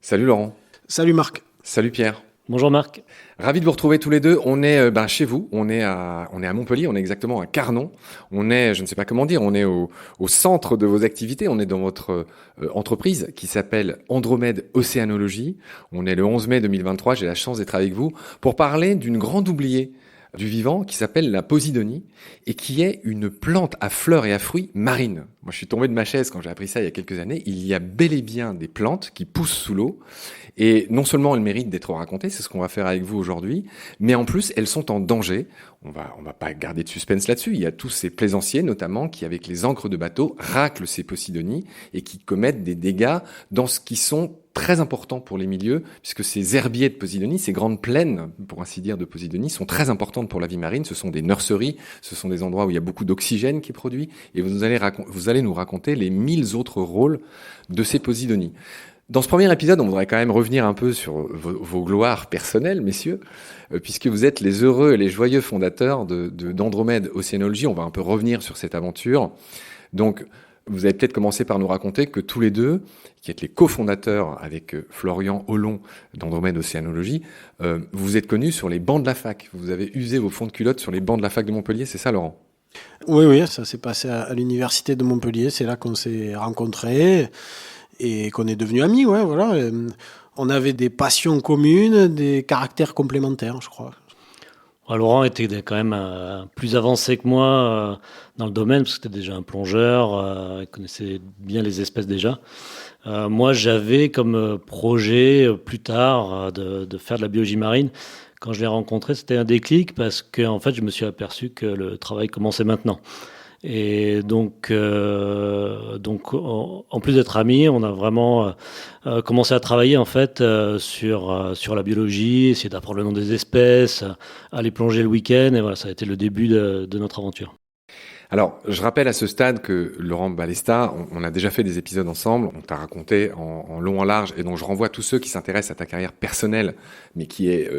Salut Laurent. Salut Marc. Salut Pierre. Bonjour Marc. Ravi de vous retrouver tous les deux. On est chez vous, on est à Montpellier, on est exactement à Carnon. On est, je ne sais pas comment dire, on est au centre de vos activités. On est dans votre entreprise qui s'appelle Andromède Océanologie. On est le 11 mai 2023, j'ai la chance d'être avec vous pour parler d'une grande oubliée du vivant qui s'appelle la Posidonie et qui est une plante à fleurs et à fruits marines. Moi, je suis tombé de ma chaise quand j'ai appris ça il y a quelques années. Il y a bel et bien des plantes qui poussent sous l'eau et non seulement elles méritent d'être racontées, c'est ce qu'on va faire avec vous aujourd'hui, mais en plus, elles sont en danger. On va pas garder de suspense là-dessus. Il y a tous ces plaisanciers, notamment, qui, avec les ancres de bateau, raclent ces Posidonies et qui commettent des dégâts dans ce qui sont très importants pour les milieux, puisque ces herbiers de Posidonie, ces grandes plaines, pour ainsi dire, de Posidonie, sont très importantes pour la vie marine. Ce sont des nurseries, ce sont des endroits où il y a beaucoup d'oxygène qui est produit, et vous allez nous raconter les 1000 autres rôles de ces Posidonies. Dans ce premier épisode, on voudrait quand même revenir un peu sur vos gloires personnelles, messieurs, puisque vous êtes les heureux et les joyeux fondateurs d'Andromède Océanologie. On va un peu revenir sur cette aventure. Donc, vous allez peut-être commencer par nous raconter que tous les deux, qui êtes les cofondateurs avec Florian Hollon d'Andromède Océanologie, vous êtes connus sur les bancs de la fac. Vous avez usé vos fonds de culotte sur les bancs de la fac de Montpellier, c'est ça, Laurent ? Oui, ça s'est passé à l'université de Montpellier. C'est là qu'on s'est rencontrés et qu'on est devenus amis. Ouais, voilà. On avait des passions communes, des caractères complémentaires, je crois. Laurent était quand même plus avancé que moi dans le domaine, parce que c'était déjà un plongeur, il connaissait bien les espèces déjà. Moi, j'avais comme projet plus tard de faire de la biologie marine. Quand je l'ai rencontré, c'était un déclic, parce qu'en fait, je me suis aperçu que le travail commençait maintenant. Et donc en plus d'être amis, on a vraiment commencé à travailler en fait sur la biologie, essayer d'apprendre le nom des espèces, aller plonger le week-end, et voilà, ça a été le début de notre aventure. Alors, je rappelle à ce stade que Laurent Balesta, on a déjà fait des épisodes ensemble, on t'a raconté en long, en large, et donc je renvoie tous ceux qui s'intéressent à ta carrière personnelle, mais qui est,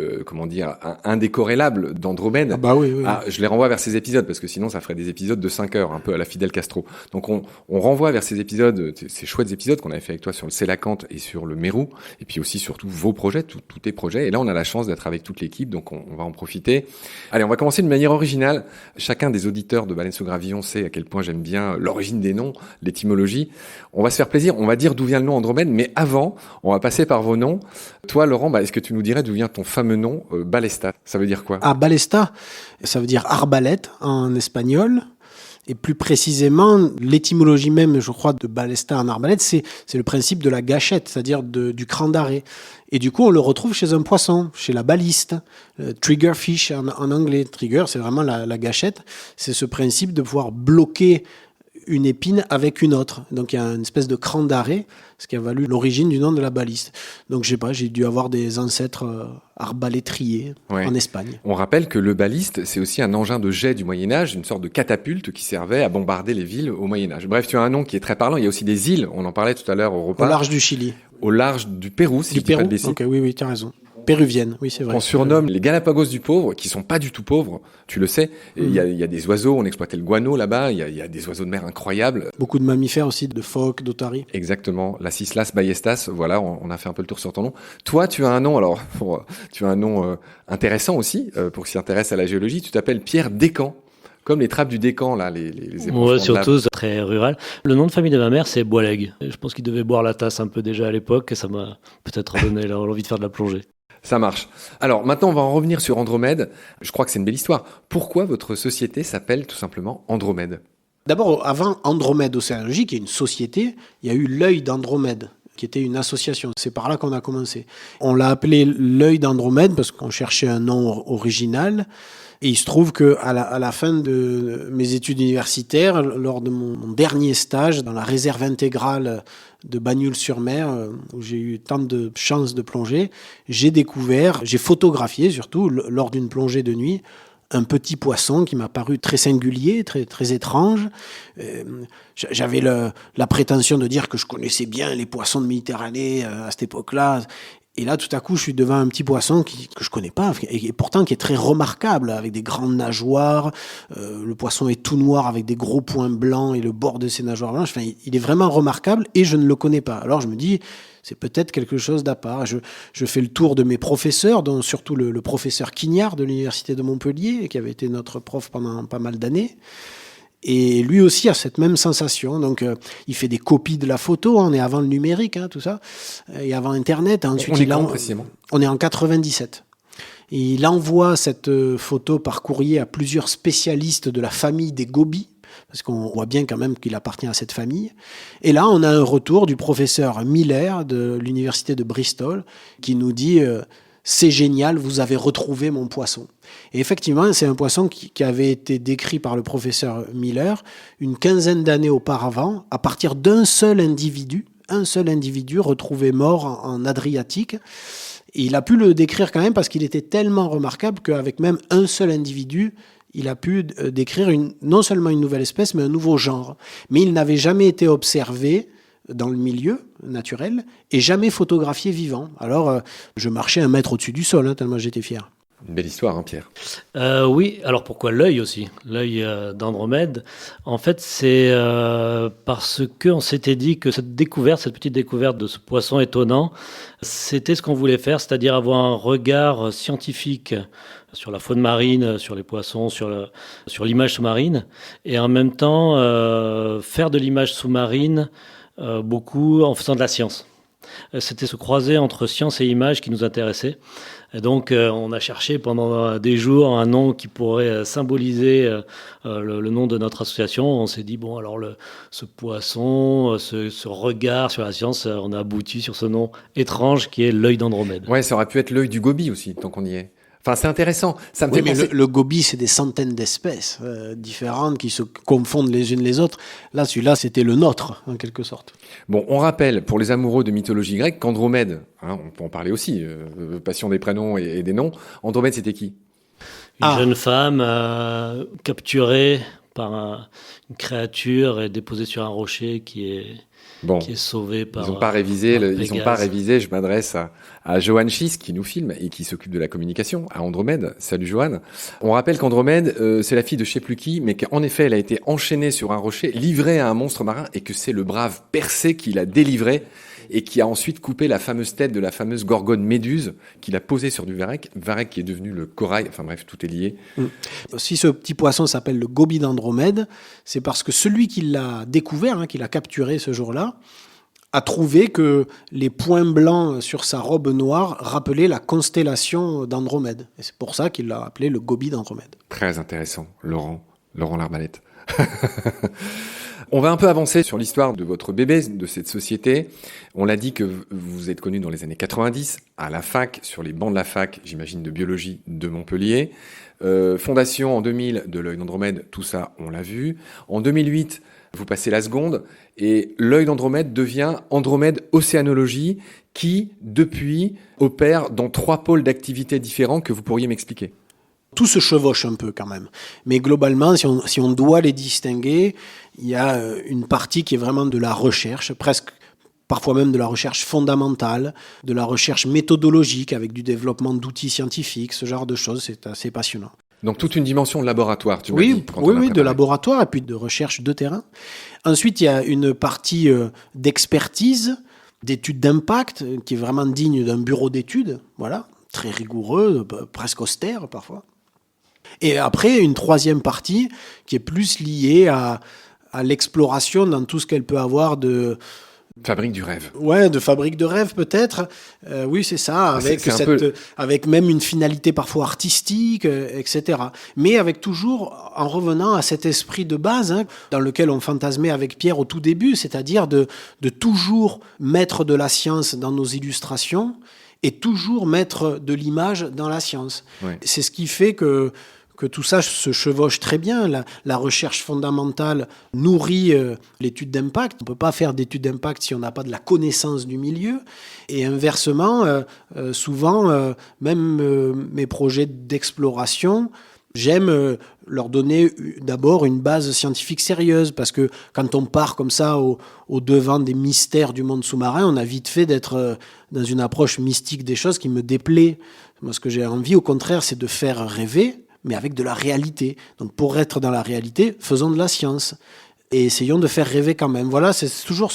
indécorrélable d'Andromède. Ah bah oui. Je les renvoie vers ces épisodes, parce que sinon ça ferait des épisodes de 5 heures, un peu à la Fidel Castro. Donc on renvoie vers ces épisodes, ces chouettes épisodes qu'on avait fait avec toi sur le Sélacanthe et sur le Mérou, et puis aussi surtout vos projets, tous tes projets. Et là, on a la chance d'être avec toute l'équipe, donc on va en profiter. Allez, on va commencer de manière originale. Chacun des auditeurs de Baleine sous Gravillon sait à quel point j'aime bien l'origine des noms, l'étymologie. On va se faire plaisir, on va dire d'où vient le nom Andromède, mais avant, on va passer par vos noms. Toi, Laurent, est-ce que tu nous dirais d'où vient ton fameux nom, Balesta ? Ça veut dire quoi ? Ah, Balesta, ça veut dire arbalète en espagnol. Et plus précisément, l'étymologie même, je crois, de Balesta en arbalète, c'est le principe de la gâchette, c'est-à-dire du cran d'arrêt. Et du coup, on le retrouve chez un poisson, chez la baliste, triggerfish en anglais. Trigger, c'est vraiment la gâchette. C'est ce principe de pouvoir bloquer une épine avec une autre. Donc il y a une espèce de cran d'arrêt, ce qui a valu l'origine du nom de la baliste. Donc je sais pas, j'ai dû avoir des ancêtres arbalétriers en Espagne. On rappelle que le baliste, c'est aussi un engin de jet du Moyen-Âge, une sorte de catapulte qui servait à bombarder les villes au Moyen-Âge. Bref, tu as un nom qui est très parlant. Il y a aussi des îles, on en parlait tout à l'heure au repas. Au large du Chili. Au large du Pérou, si je dis pas de bêtises. Ok, oui, tu as raison. Péruvienne, oui, c'est vrai. On surnomme les Galapagos du pauvre, qui sont pas du tout pauvres, tu le sais. Il y a des oiseaux, on exploitait le guano là-bas, il y a des oiseaux de mer incroyables. Beaucoup de mammifères aussi, de phoques, d'otaries. Exactement, la Cislas ballestas, voilà, on a fait un peu le tour sur ton nom. Toi, tu as un nom, intéressant aussi, pour qui s'intéresse à la géologie, tu t'appelles Pierre Descamps. Comme les trappes du Descamps, là, les éponges. Ouais, surtout, c'est très rural. Le nom de famille de ma mère, c'est Boileg. Je pense qu'il devait boire la tasse un peu déjà à l'époque, et ça m'a peut-être donné l'envie de faire de la plongée. Ça marche. Alors, maintenant, on va en revenir sur Andromède. Je crois que c'est une belle histoire. Pourquoi votre société s'appelle tout simplement Andromède ? D'abord, avant Andromède Océanologie, qui est une société, il y a eu l'œil d'Andromède, qui était une association. C'est par là qu'on a commencé. On l'a appelé l'œil d'Andromède parce qu'on cherchait un nom original. Et il se trouve qu'à la fin de mes études universitaires, lors de mon dernier stage dans la réserve intégrale de Bagnoul-sur-Mer, où j'ai eu tant de chance de plonger, j'ai photographié surtout, lors d'une plongée de nuit, un petit poisson qui m'a paru très singulier, très, très étrange. J'avais la prétention de dire que je connaissais bien les poissons de Méditerranée à cette époque-là. Et là, tout à coup, je suis devant un petit poisson que je connais pas, et pourtant qui est très remarquable, avec des grandes nageoires. Le poisson est tout noir avec des gros points blancs et le bord de ses nageoires blanches. Enfin, il est vraiment remarquable et je ne le connais pas. Alors je me dis, C'est peut-être quelque chose d'à part. Je fais le tour de mes professeurs, dont surtout le professeur Quignard de l'Université de Montpellier, qui avait été notre prof pendant pas mal d'années. Et lui aussi a cette même sensation. Donc, il fait des copies de la photo. On est avant le numérique, tout ça, et avant Internet. Ensuite, on est quand précisément ? On est en 97. Et il envoie cette photo par courrier à plusieurs spécialistes de la famille des Gobi, parce qu'on voit bien quand même qu'il appartient à cette famille. Et là, on a un retour du professeur Miller de l'université de Bristol qui nous dit c'est génial, vous avez retrouvé mon poisson. Et effectivement, c'est un poisson qui avait été décrit par le professeur Miller une quinzaine d'années auparavant, à partir d'un seul individu retrouvé mort en Adriatique. Et il a pu le décrire quand même parce qu'il était tellement remarquable qu'avec même un seul individu, il a pu décrire non seulement une nouvelle espèce, mais un nouveau genre. Mais il n'avait jamais été observé dans le milieu naturel et jamais photographié vivant. Alors, je marchais 1 mètre au-dessus du sol, tellement j'étais fier. Une belle histoire, Pierre. Oui, alors pourquoi l'œil aussi ? L'œil d'Andromède, en fait, c'est parce qu'on s'était dit que cette petite découverte de ce poisson étonnant, c'était ce qu'on voulait faire, c'est-à-dire avoir un regard scientifique sur la faune marine, sur les poissons, sur l'image sous-marine, et en même temps faire de l'image sous-marine beaucoup en faisant de la science. C'était se croiser entre science et image qui nous intéressait. Et donc, on a cherché pendant des jours un nom qui pourrait symboliser le nom de notre association. On s'est dit, bon, alors ce poisson, ce regard sur la science, on a abouti sur ce nom étrange qui est l'œil d'Andromède. Ouais, ça aurait pu être l'œil du Gobi aussi, tant qu'on y est. Enfin, c'est intéressant. Ça me fait penser... le Gobi, c'est des centaines d'espèces différentes qui se confondent les unes les autres. Là, celui-là, c'était le nôtre, en quelque sorte. Bon, on rappelle, pour les amoureux de mythologie grecque, qu'Andromède, on peut en parler aussi, passion des prénoms et des noms, Andromède, c'était qui ? Une jeune femme capturée par une créature et déposée sur un rocher qui est sauvé par... Ils n'ont pas révisé, je m'adresse à Johan Schiss qui nous filme et qui s'occupe de la communication, à Andromède. Salut Johan. On rappelle qu'Andromède, c'est la fille de je sais plus qui, mais qu'en effet, elle a été enchaînée sur un rocher, livrée à un monstre marin, et que c'est le brave Persée qui l'a délivrée et qui a ensuite coupé la fameuse tête de la fameuse gorgone Méduse qu'il a posée sur du varech qui est devenu le corail. Enfin bref, tout est lié. Si ce petit poisson s'appelle le Gobi d'Andromède, c'est parce que celui qui l'a découvert, qui l'a capturé ce jour-là, a trouvé que les points blancs sur sa robe noire rappelaient la constellation d'Andromède. Et c'est pour ça qu'il l'a appelé le Gobi d'Andromède. Très intéressant, Laurent Larbalette. On va un peu avancer sur l'histoire de votre bébé, de cette société. On l'a dit que vous êtes connu dans les années 90, à la fac, sur les bancs de la fac, j'imagine, de biologie de Montpellier. Fondation en 2000 de l'œil d'Andromède, tout ça, on l'a vu. En 2008, vous passez la seconde, et l'œil d'Andromède devient Andromède Océanologie, qui, depuis, opère dans 3 pôles d'activité différents que vous pourriez m'expliquer. Tout se chevauche un peu quand même. Mais globalement, si on doit les distinguer, il y a une partie qui est vraiment de la recherche, presque parfois même de la recherche fondamentale, de la recherche méthodologique avec du développement d'outils scientifiques, ce genre de choses, c'est assez passionnant. Donc toute une dimension de laboratoire, tu m'as Oui, dit. Oui, de laboratoire et puis de recherche de terrain. Ensuite, il y a une partie d'expertise, d'études d'impact, qui est vraiment digne d'un bureau d'études, voilà, très rigoureux, presque austère parfois. Et après, une troisième partie qui est plus liée à l'exploration dans tout ce qu'elle peut avoir de... Fabrique du rêve. Ouais, de fabrique de rêve peut-être. Oui, c'est ça, avec même une finalité parfois artistique, etc. Mais avec toujours, en revenant à cet esprit de base, dans lequel on fantasmait avec Pierre au tout début, c'est-à-dire de toujours mettre de la science dans nos illustrations et toujours mettre de l'image dans la science. Ouais. C'est ce qui fait que tout ça se chevauche très bien. La recherche fondamentale nourrit l'étude d'impact. On ne peut pas faire d'étude d'impact si on n'a pas de la connaissance du milieu. Et inversement, souvent, même mes projets d'exploration, j'aime leur donner d'abord une base scientifique sérieuse, parce que quand on part comme ça au devant des mystères du monde sous-marin, on a vite fait d'être dans une approche mystique des choses qui me déplaît. Moi, ce que j'ai envie, au contraire, c'est de faire rêver, mais avec de la réalité. Donc pour être dans la réalité, faisons de la science et essayons de faire rêver quand même. Voilà, c'est toujours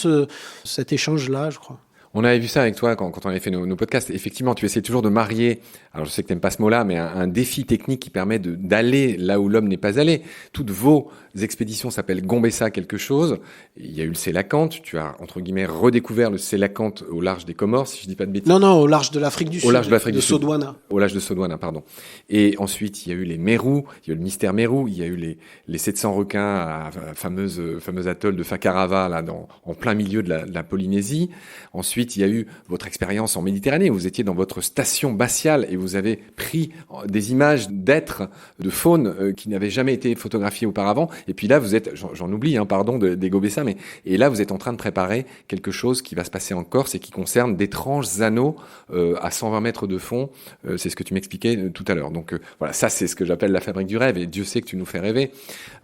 cet échange-là, je crois. On avait vu ça avec toi quand on avait fait nos podcasts. Effectivement, tu essaies toujours de marier, alors je sais que tu n'aimes pas ce mot-là, mais un défi technique qui permet d'aller là où l'homme n'est pas allé. Toutes vos expéditions s'appellent Gombessa quelque chose. Il y a eu le Sélacanthe. Tu as, entre guillemets, redécouvert le Sélacanthe au large des Comores, si je dis pas de bêtises. Non, au large de l'Afrique du Sud. Au large de l'Afrique du Sud. Sodwana. Au large de Sodwana, pardon. Et ensuite, il y a eu les Mérous, il y a eu le mystère Mérou, il y a eu les 700 requins à fameuse atoll de Fakarava, là, en plein milieu de la Polynésie. Ensuite, il y a eu votre expérience en Méditerranée. Vous étiez dans votre station batiale et vous avez pris des images d'êtres, de faune qui n'avaient jamais été photographiées auparavant. Et puis là, vous êtes, j'en oublie, pardon, des Gombessa, et là, vous êtes en train de préparer quelque chose qui va se passer en Corse et qui concerne d'étranges anneaux à 120 mètres de fond. C'est ce que tu m'expliquais tout à l'heure. Donc voilà, ça, c'est ce que j'appelle la fabrique du rêve. Et Dieu sait que tu nous fais rêver.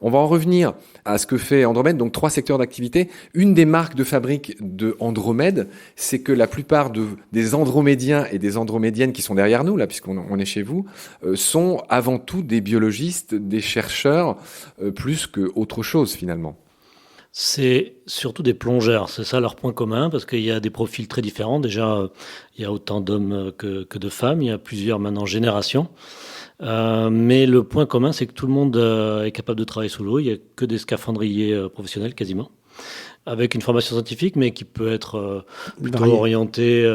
On va en revenir à ce que fait Andromède. Donc 3 secteurs d'activité. Une des marques de fabrique de Andromède, c'est que la plupart des andromédiens et des andromédiennes qui sont derrière nous, là, puisqu'on est chez vous, sont avant tout des biologistes, des chercheurs, plus qu'autre chose finalement. C'est surtout des plongeurs, c'est ça leur point commun, parce qu'il y a des profils très différents. Déjà, il y a autant d'hommes que de femmes, il y a plusieurs maintenant générations. Mais le point commun, c'est que tout le monde est capable de travailler sous l'eau. Il n'y a que des scaphandriers professionnels quasiment, avec une formation scientifique, mais qui peut être plutôt orienté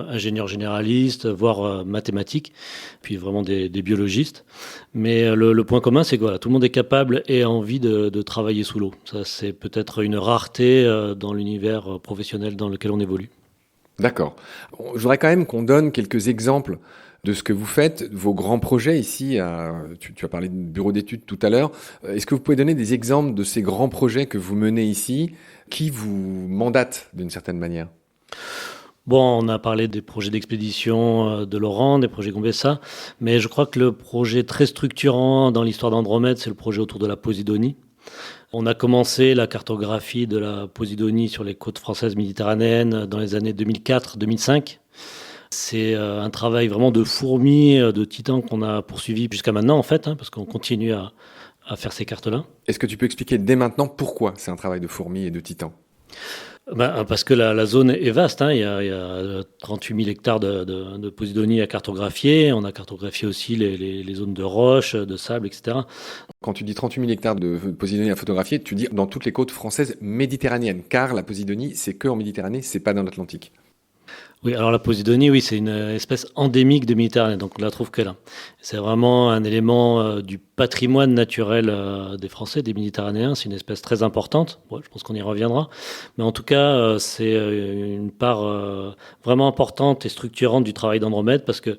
ingénieur généraliste, voire mathématique, puis vraiment des biologistes. Mais le point commun, c'est que voilà, tout le monde est capable et a envie de travailler sous l'eau. Ça, c'est peut-être une rareté dans l'univers professionnel dans lequel on évolue. D'accord. Je voudrais quand même qu'on donne quelques exemples de ce que vous faites, vos grands projets ici. Tu as parlé de bureau d'études tout à l'heure. Est-ce que vous pouvez donner des exemples de ces grands projets que vous menez ici, qui vous mandatent d'une certaine manière ? Bon, on a parlé des projets d'expédition de Laurent, des projets Gombessa, mais je crois que le projet très structurant dans l'histoire d'Andromède, c'est le projet autour de la Posidonie. On a commencé la cartographie de la Posidonie sur les côtes françaises méditerranéennes dans les années 2004-2005. C'est un travail vraiment de fourmi, de titan qu'on a poursuivi jusqu'à maintenant, en fait, parce qu'on continue à faire ces cartes-là. Est-ce que tu peux expliquer dès maintenant pourquoi c'est un travail de fourmi et de titan ? Parce que la zone est vaste, il y a 38 000 hectares de Posidonie à cartographier. On a cartographié aussi les zones de roches, de sable, etc. Quand tu dis 38 000 hectares de Posidonie à photographier, tu dis dans toutes les côtes françaises méditerranéennes, car la Posidonie, c'est que en Méditerranée, c'est pas dans l'Atlantique. Oui, alors la Posidonie, oui, c'est une espèce endémique de Méditerranée, donc on la trouve que là. C'est vraiment un élément du patrimoine naturel des Français, des Méditerranéens. C'est une espèce très importante. Ouais, je pense qu'on y reviendra. Mais en tout cas, c'est une part vraiment importante et structurante du travail d'Andromède, parce que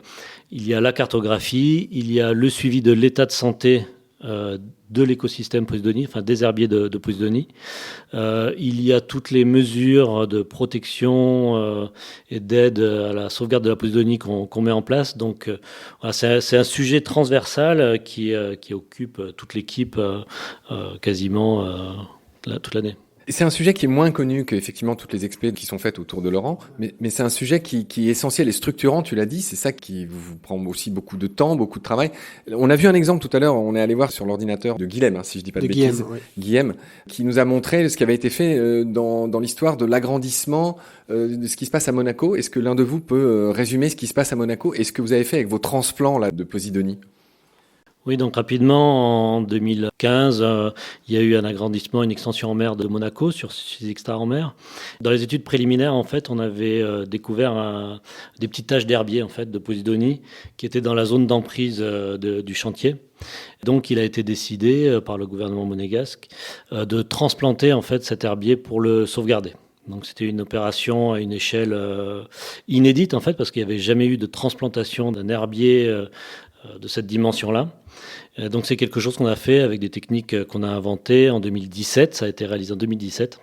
il y a la cartographie, il y a le suivi de l'état de santé de l'écosystème Posidonie, enfin des herbiers de Posidonie. Il y a toutes les mesures de protection et d'aide à la sauvegarde de la Posidonie qu'on met en place. Donc voilà, c'est un sujet transversal qui occupe toute l'équipe quasiment toute l'année. C'est un sujet qui est moins connu qu'effectivement toutes les expés qui sont faites autour de Laurent, mais c'est un sujet qui est essentiel et structurant, tu l'as dit, c'est ça qui vous prend aussi beaucoup de temps, beaucoup de travail. On a vu un exemple tout à l'heure, on est allé voir sur l'ordinateur de Guilhem, si je dis pas de bêtises, Guilhem, qui nous a montré ce qui avait été fait dans l'histoire de l'agrandissement de ce qui se passe à Monaco. Est-ce que l'un de vous peut résumer ce qui se passe à Monaco et ce que vous avez fait avec vos transplants là, de Posidonie ? Oui, donc rapidement, en 2015, il y a eu un agrandissement, une extension en mer de Monaco sur 6 hectares en mer. Dans les études préliminaires, en fait, on avait découvert des petites taches d'herbier en fait, de Posidonie qui étaient dans la zone d'emprise du chantier. Donc, il a été décidé par le gouvernement monégasque de transplanter en fait, cet herbier pour le sauvegarder. Donc c'était une opération à une échelle inédite en fait, parce qu'il n'y avait jamais eu de transplantation d'un herbier de cette dimension-là. Donc c'est quelque chose qu'on a fait avec des techniques qu'on a inventées en 2017. Ça a été réalisé en 2017.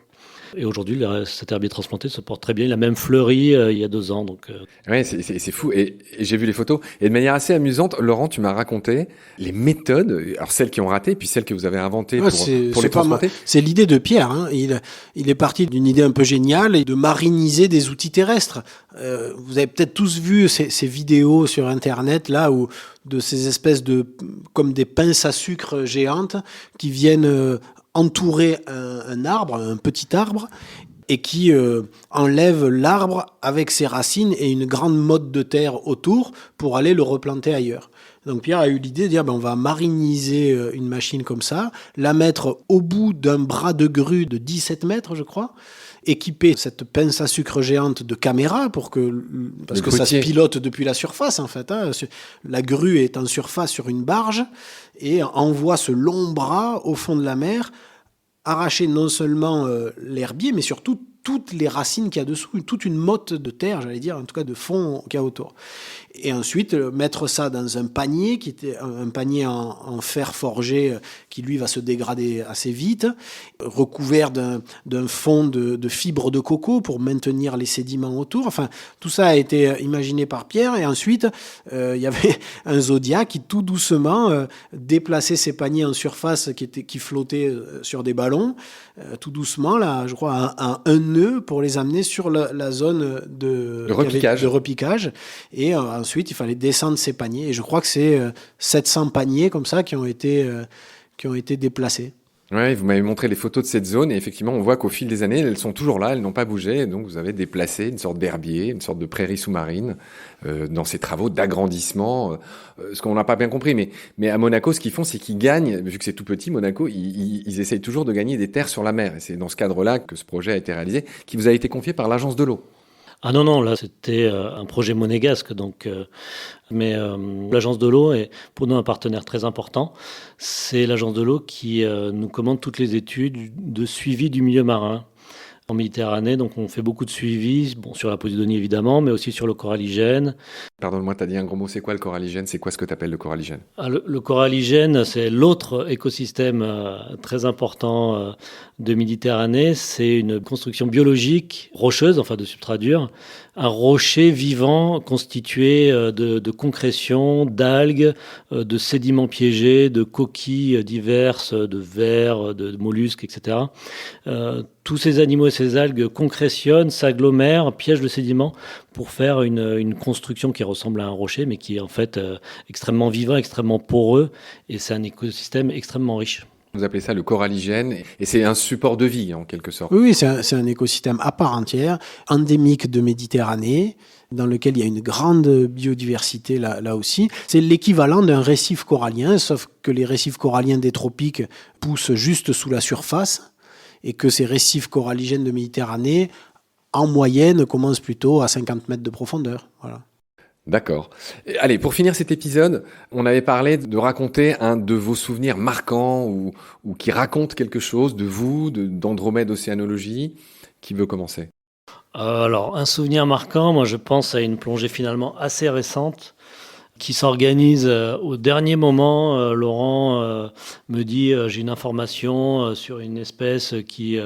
Et aujourd'hui, cet herbier transplanté se porte très bien. Il a même fleuri il y a 2 ans. Donc, ouais, c'est fou. Et j'ai vu les photos. Et de manière assez amusante, Laurent, tu m'as raconté les méthodes, alors celles qui ont raté, puis celles que vous avez inventées pour les transplanter. C'est l'idée de Pierre. Il est parti d'une idée un peu géniale et de mariniser des outils terrestres. Vous avez peut-être tous vu ces vidéos sur Internet là où de ces espèces comme des pinces à sucre géantes qui viennent entourer un arbre, un petit arbre, et qui enlève l'arbre avec ses racines et une grande motte de terre autour pour aller le replanter ailleurs. Donc Pierre a eu l'idée de dire on va mariniser une machine comme ça, la mettre au bout d'un bras de grue de 17 mètres, je crois, équiper cette pince à sucre géante de caméra parce que ça se pilote depuis la surface en fait. La grue est en surface sur une barge et envoie ce long bras au fond de la mer, arracher non seulement l'herbier, mais surtout toutes les racines qu'il y a dessous, toute une motte de terre, j'allais dire, en tout cas de fond qu'il y a autour. Et ensuite, mettre ça dans un panier, qui était un panier en fer forgé, qui lui va se dégrader assez vite, recouvert d'un fond de fibres de coco pour maintenir les sédiments autour. Enfin, tout ça a été imaginé par Pierre. Et ensuite, il y avait un Zodiac qui tout doucement déplaçait ses paniers en surface qui flottaient sur des ballons, tout doucement, là, je crois, un nœud pour les amener sur la zone de repiquage. Et ensuite, il fallait descendre ces paniers. Et je crois que c'est 700 paniers comme ça qui ont été déplacés. Ouais, vous m'avez montré les photos de cette zone et effectivement, on voit qu'au fil des années, elles sont toujours là, elles n'ont pas bougé. Et donc, vous avez déplacé une sorte d'herbier, une sorte de prairie sous-marine dans ces travaux d'agrandissement. Ce qu'on n'a pas bien compris, mais à Monaco, ce qu'ils font, c'est qu'ils gagnent, vu que c'est tout petit, Monaco, ils essayent toujours de gagner des terres sur la mer. Et c'est dans ce cadre-là que ce projet a été réalisé, qui vous a été confié par l'Agence de l'eau. Ah non, là c'était un projet monégasque, donc, mais l'Agence de l'eau est pour nous un partenaire très important. C'est l'Agence de l'eau qui nous commande toutes les études de suivi du milieu marin en Méditerranée. Donc on fait beaucoup de suivi, sur la posidonie évidemment, mais aussi sur le coralligène. Pardonne-moi, tu as dit un gros mot, c'est quoi le coralligène ? C'est quoi ce que tu appelles le coralligène ? Le coralligène, c'est l'autre écosystème très important de Méditerranée. C'est une construction biologique rocheuse, enfin de substrat dur, un rocher vivant constitué de concrétions, d'algues, de sédiments piégés, de coquilles diverses, de vers, de mollusques, etc. Tous ces animaux et ces algues concrétionnent, s'agglomèrent, piègent le sédiment pour faire une construction qui ressemble à un rocher, mais qui est en fait extrêmement vivant, extrêmement poreux, et c'est un écosystème extrêmement riche. Vous appelez ça le coralligène, et c'est un support de vie en quelque sorte. Oui, c'est un écosystème à part entière, endémique de Méditerranée, dans lequel il y a une grande biodiversité là aussi. C'est l'équivalent d'un récif corallien, sauf que les récifs coralliens des tropiques poussent juste sous la surface, et que ces récifs coralligènes de Méditerranée, en moyenne, commencent plutôt à 50 mètres de profondeur. Voilà. D'accord. Allez, pour finir cet épisode, on avait parlé de raconter un de vos souvenirs marquants ou qui raconte quelque chose de vous, d'Andromède Océanologie. Qui veut commencer ? Alors, un souvenir marquant, moi je pense à une plongée finalement assez récente qui s'organise au dernier moment. Laurent me dit j'ai une information sur une espèce qui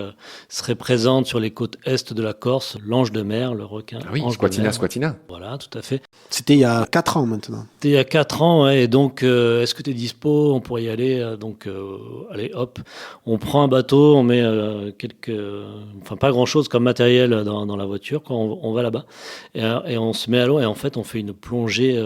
serait présente sur les côtes est de la Corse, l'ange de mer, le requin. Ah oui, Squatina. Voilà, tout à fait. C'était il y a 4 ans maintenant. C'était il y a 4 ans, ouais, et donc est-ce que tu es dispo ? On pourrait y aller. Allez, hop, on prend un bateau, on met pas grand-chose comme matériel dans la voiture quand on va là-bas. Et on se met à l'eau et en fait on fait une plongée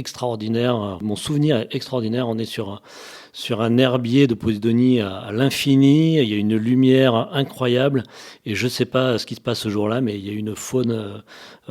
extraordinaire. Mon souvenir est extraordinaire. On est sur un herbier de posidonie à l'infini. Il y a une lumière incroyable. Et je ne sais pas ce qui se passe ce jour-là, mais il y a une faune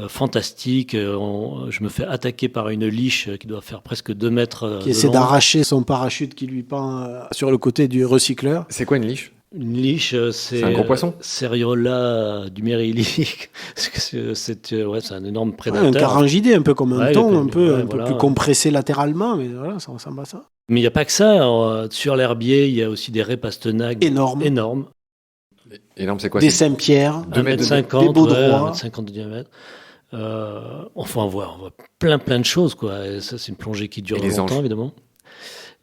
fantastique. Je me fais attaquer par une liche qui doit faire presque 2 mètres. Qui essaie d'arracher son parachute qui lui pend sur le côté du recycleur. C'est quoi une liche ? Une liche, c'est un gros poisson. Seriola du Mérilique. C'est un énorme prédateur. Un carangidé, un peu comme un thon, un peu plus compressé latéralement, mais voilà, ça ressemble à ça. Mais il n'y a pas que ça. Sur l'herbier, il y a aussi des raies pastenagues énormes. Énorme, c'est quoi ? Des Saint-Pierre, 2,50 m, des Baudrois, 1,50 m de diamètre. On voit plein de choses, quoi. Et ça, c'est une plongée qui dure longtemps, évidemment.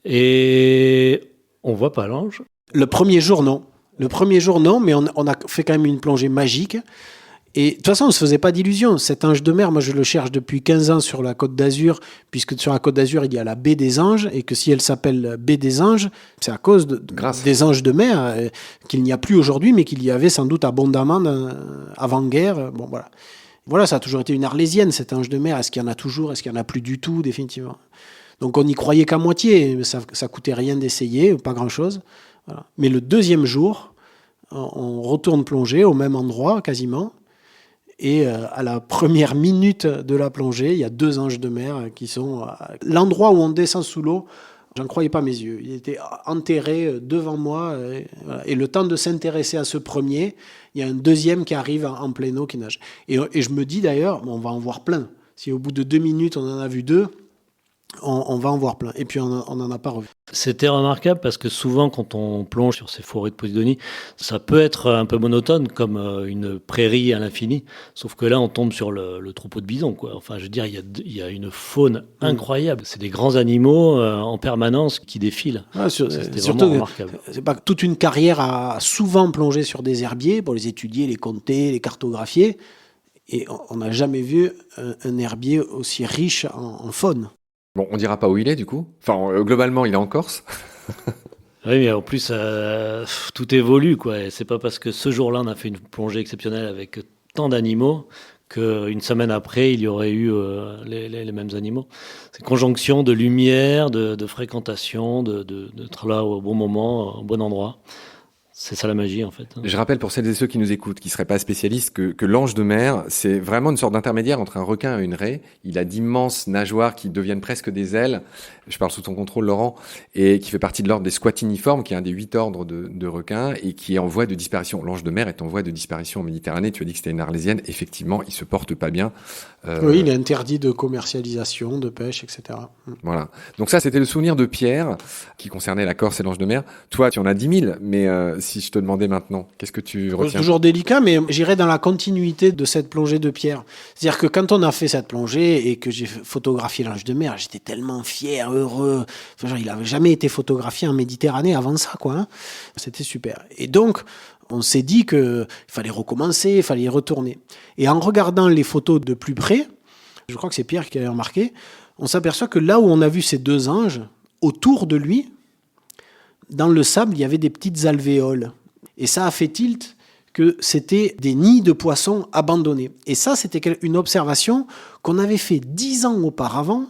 Et on voit pas l'ange. Le premier jour, non, mais on a fait quand même une plongée magique. Et de toute façon, on ne se faisait pas d'illusions. Cet ange de mer, moi, je le cherche depuis 15 ans sur la Côte d'Azur, puisque sur la Côte d'Azur, il y a la baie des Anges, et que si elle s'appelle baie des Anges, c'est à cause des anges de mer, qu'il n'y a plus aujourd'hui, mais qu'il y avait sans doute abondamment avant-guerre. Bon, voilà. Voilà, ça a toujours été une arlésienne, cet ange de mer. Est-ce qu'il y en a toujours ? Est-ce qu'il n'y en a plus du tout, définitivement ? Donc, on n'y croyait qu'à moitié. Ça coûtait rien d'essayer, pas grand-chose. Voilà. Mais le deuxième jour, on retourne plonger au même endroit quasiment. Et à la première minute de la plongée, il y a 2 anges de mer qui sont à l'endroit où on descend sous l'eau. J'en croyais pas mes yeux. Il était enterré devant moi. Et le temps de s'intéresser à ce premier, il y a un deuxième qui arrive en pleine eau qui nage. Et je me dis d'ailleurs, on va en voir plein. Si au bout de 2 minutes, on en a vu 2, on va en voir plein. Et puis, on n'en a pas revu. C'était remarquable parce que souvent, quand on plonge sur ces forêts de Posidonie, ça peut être un peu monotone, comme une prairie à l'infini. Sauf que là, on tombe sur le troupeau de bisons, quoi. Enfin, je veux dire, il y a une faune incroyable. C'est des grands animaux en permanence qui défilent. C'était surtout vraiment remarquable. C'est pas toute une carrière à souvent plonger sur des herbiers pour les étudier, les compter, les cartographier. Et on n'a jamais vu un herbier aussi riche en faune. Bon, on dira pas où il est du coup. Enfin, globalement, il est en Corse. Oui, mais en plus, tout évolue, quoi. Et c'est pas parce que ce jour-là, on a fait une plongée exceptionnelle avec tant d'animaux qu'une semaine après, il y aurait eu les mêmes animaux. C'est conjonction de lumière, de fréquentation, d'être là au bon moment, au bon endroit. C'est ça la magie, en fait. Je rappelle pour celles et ceux qui nous écoutent, qui ne seraient pas spécialistes, que l'ange de mer, c'est vraiment une sorte d'intermédiaire entre un requin et une raie. Il a d'immenses nageoires qui deviennent presque des ailes. Je parle sous ton contrôle, Laurent, et qui fait partie de l'ordre des squatiniformes, qui est un des 8 ordres de requins, et qui est en voie de disparition. L'ange de mer est en voie de disparition en Méditerranée. Tu as dit que c'était une arlésienne. Effectivement, il se porte pas bien. Oui, il est interdit de commercialisation, de pêche, etc. Voilà. Donc ça, c'était le souvenir de Pierre, qui concernait la Corse et l'ange de mer. Toi, tu en as 10 000, mais si je te demandais maintenant, qu'est-ce que tu C'est retiens? toujours délicat, mais j'irai dans la continuité de cette plongée de Pierre. C'est-à-dire que quand on a fait cette plongée et que j'ai photographié l'ange de mer, j'étais tellement fier, heureux. Enfin, genre, il n'avait jamais été photographié en Méditerranée avant ça, quoi. Hein. C'était super. Et donc, on s'est dit qu'il fallait recommencer, il fallait y retourner. Et en regardant les photos de plus près, je crois que c'est Pierre qui avait remarqué, on s'aperçoit que là où on a vu ces 2 anges, autour de lui, dans le sable, il y avait des petites alvéoles. Et ça a fait tilt que c'était des nids de poissons abandonnés. Et ça, c'était une observation qu'on avait fait 10 ans auparavant,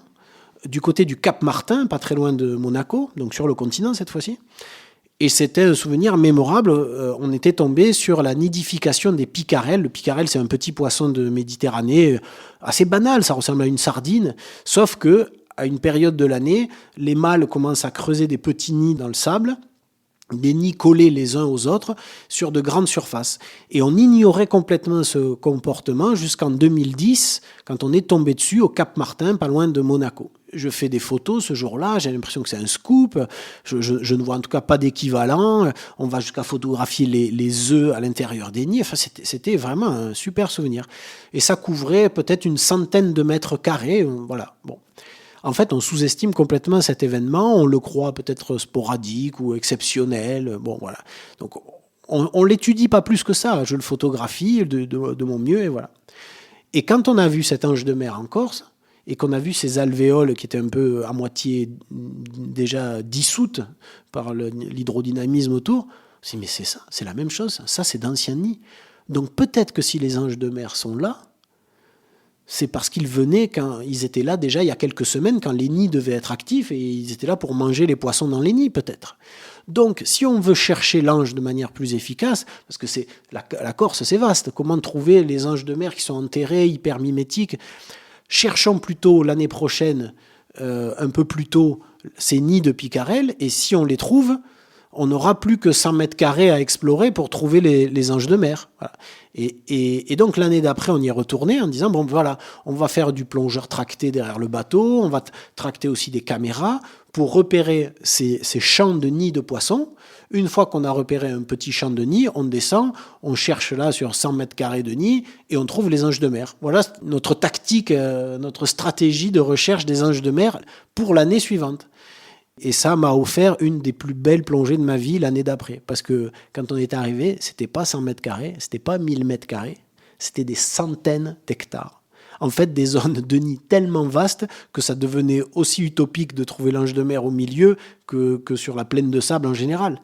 du côté du Cap Martin, pas très loin de Monaco, donc sur le continent cette fois-ci. Et c'était un souvenir mémorable. On était tombé sur la nidification des picarelles. Le picarelle, c'est un petit poisson de Méditerranée, assez banal, ça ressemble à une sardine, sauf que à une période de l'année, les mâles commencent à creuser des petits nids dans le sable, des nids collés les uns aux autres sur de grandes surfaces. Et on ignorait complètement ce comportement jusqu'en 2010, quand on est tombé dessus au Cap Martin, pas loin de Monaco. Je fais des photos ce jour-là, j'ai l'impression que c'est un scoop, je ne vois en tout cas pas d'équivalent, on va jusqu'à photographier les œufs à l'intérieur des nids, enfin, c'était vraiment un super souvenir. Et ça couvrait peut-être une centaine de mètres carrés, voilà, bon. En fait, on sous-estime complètement cet événement, on le croit peut-être sporadique ou exceptionnel, bon voilà. Donc on l'étudie pas plus que ça, je le photographie de mon mieux et voilà. Et quand on a vu cet ange de mer en Corse, et qu'on a vu ces alvéoles qui étaient un peu à moitié déjà dissoutes par l'hydrodynamisme autour, on s'est dit mais c'est ça, c'est la même chose, ça c'est d'anciens nids. Donc peut-être que si les anges de mer sont là, c'est parce qu'ils venaient quand ils étaient là déjà il y a quelques semaines, quand les nids devaient être actifs, et ils étaient là pour manger les poissons dans les nids peut-être. Donc si on veut chercher l'ange de manière plus efficace, parce que c'est la Corse c'est vaste, comment trouver les anges de mer qui sont enterrés, hyper mimétiques, cherchons plutôt l'année prochaine, un peu plus tôt, ces nids de picarelles, et si on les trouve, on n'aura plus que 100 mètres carrés à explorer pour trouver les anges de mer. Voilà. Et donc l'année d'après, on y est retourné en disant, bon voilà, on va faire du plongeur tracté derrière le bateau, on va tracter aussi des caméras pour repérer ces champs de nids de poissons. Une fois qu'on a repéré un petit champ de nid, on descend, on cherche là sur 100 mètres carrés de nid et on trouve les anges de mer. Voilà notre tactique, notre stratégie de recherche des anges de mer pour l'année suivante. Et ça m'a offert une des plus belles plongées de ma vie l'année d'après. Parce que quand on est arrivé, c'était pas 100 mètres carrés, c'était pas 1000 mètres carrés, c'était des centaines d'hectares. En fait, des zones de nid tellement vastes que ça devenait aussi utopique de trouver l'ange de mer au milieu que sur la plaine de sable en général.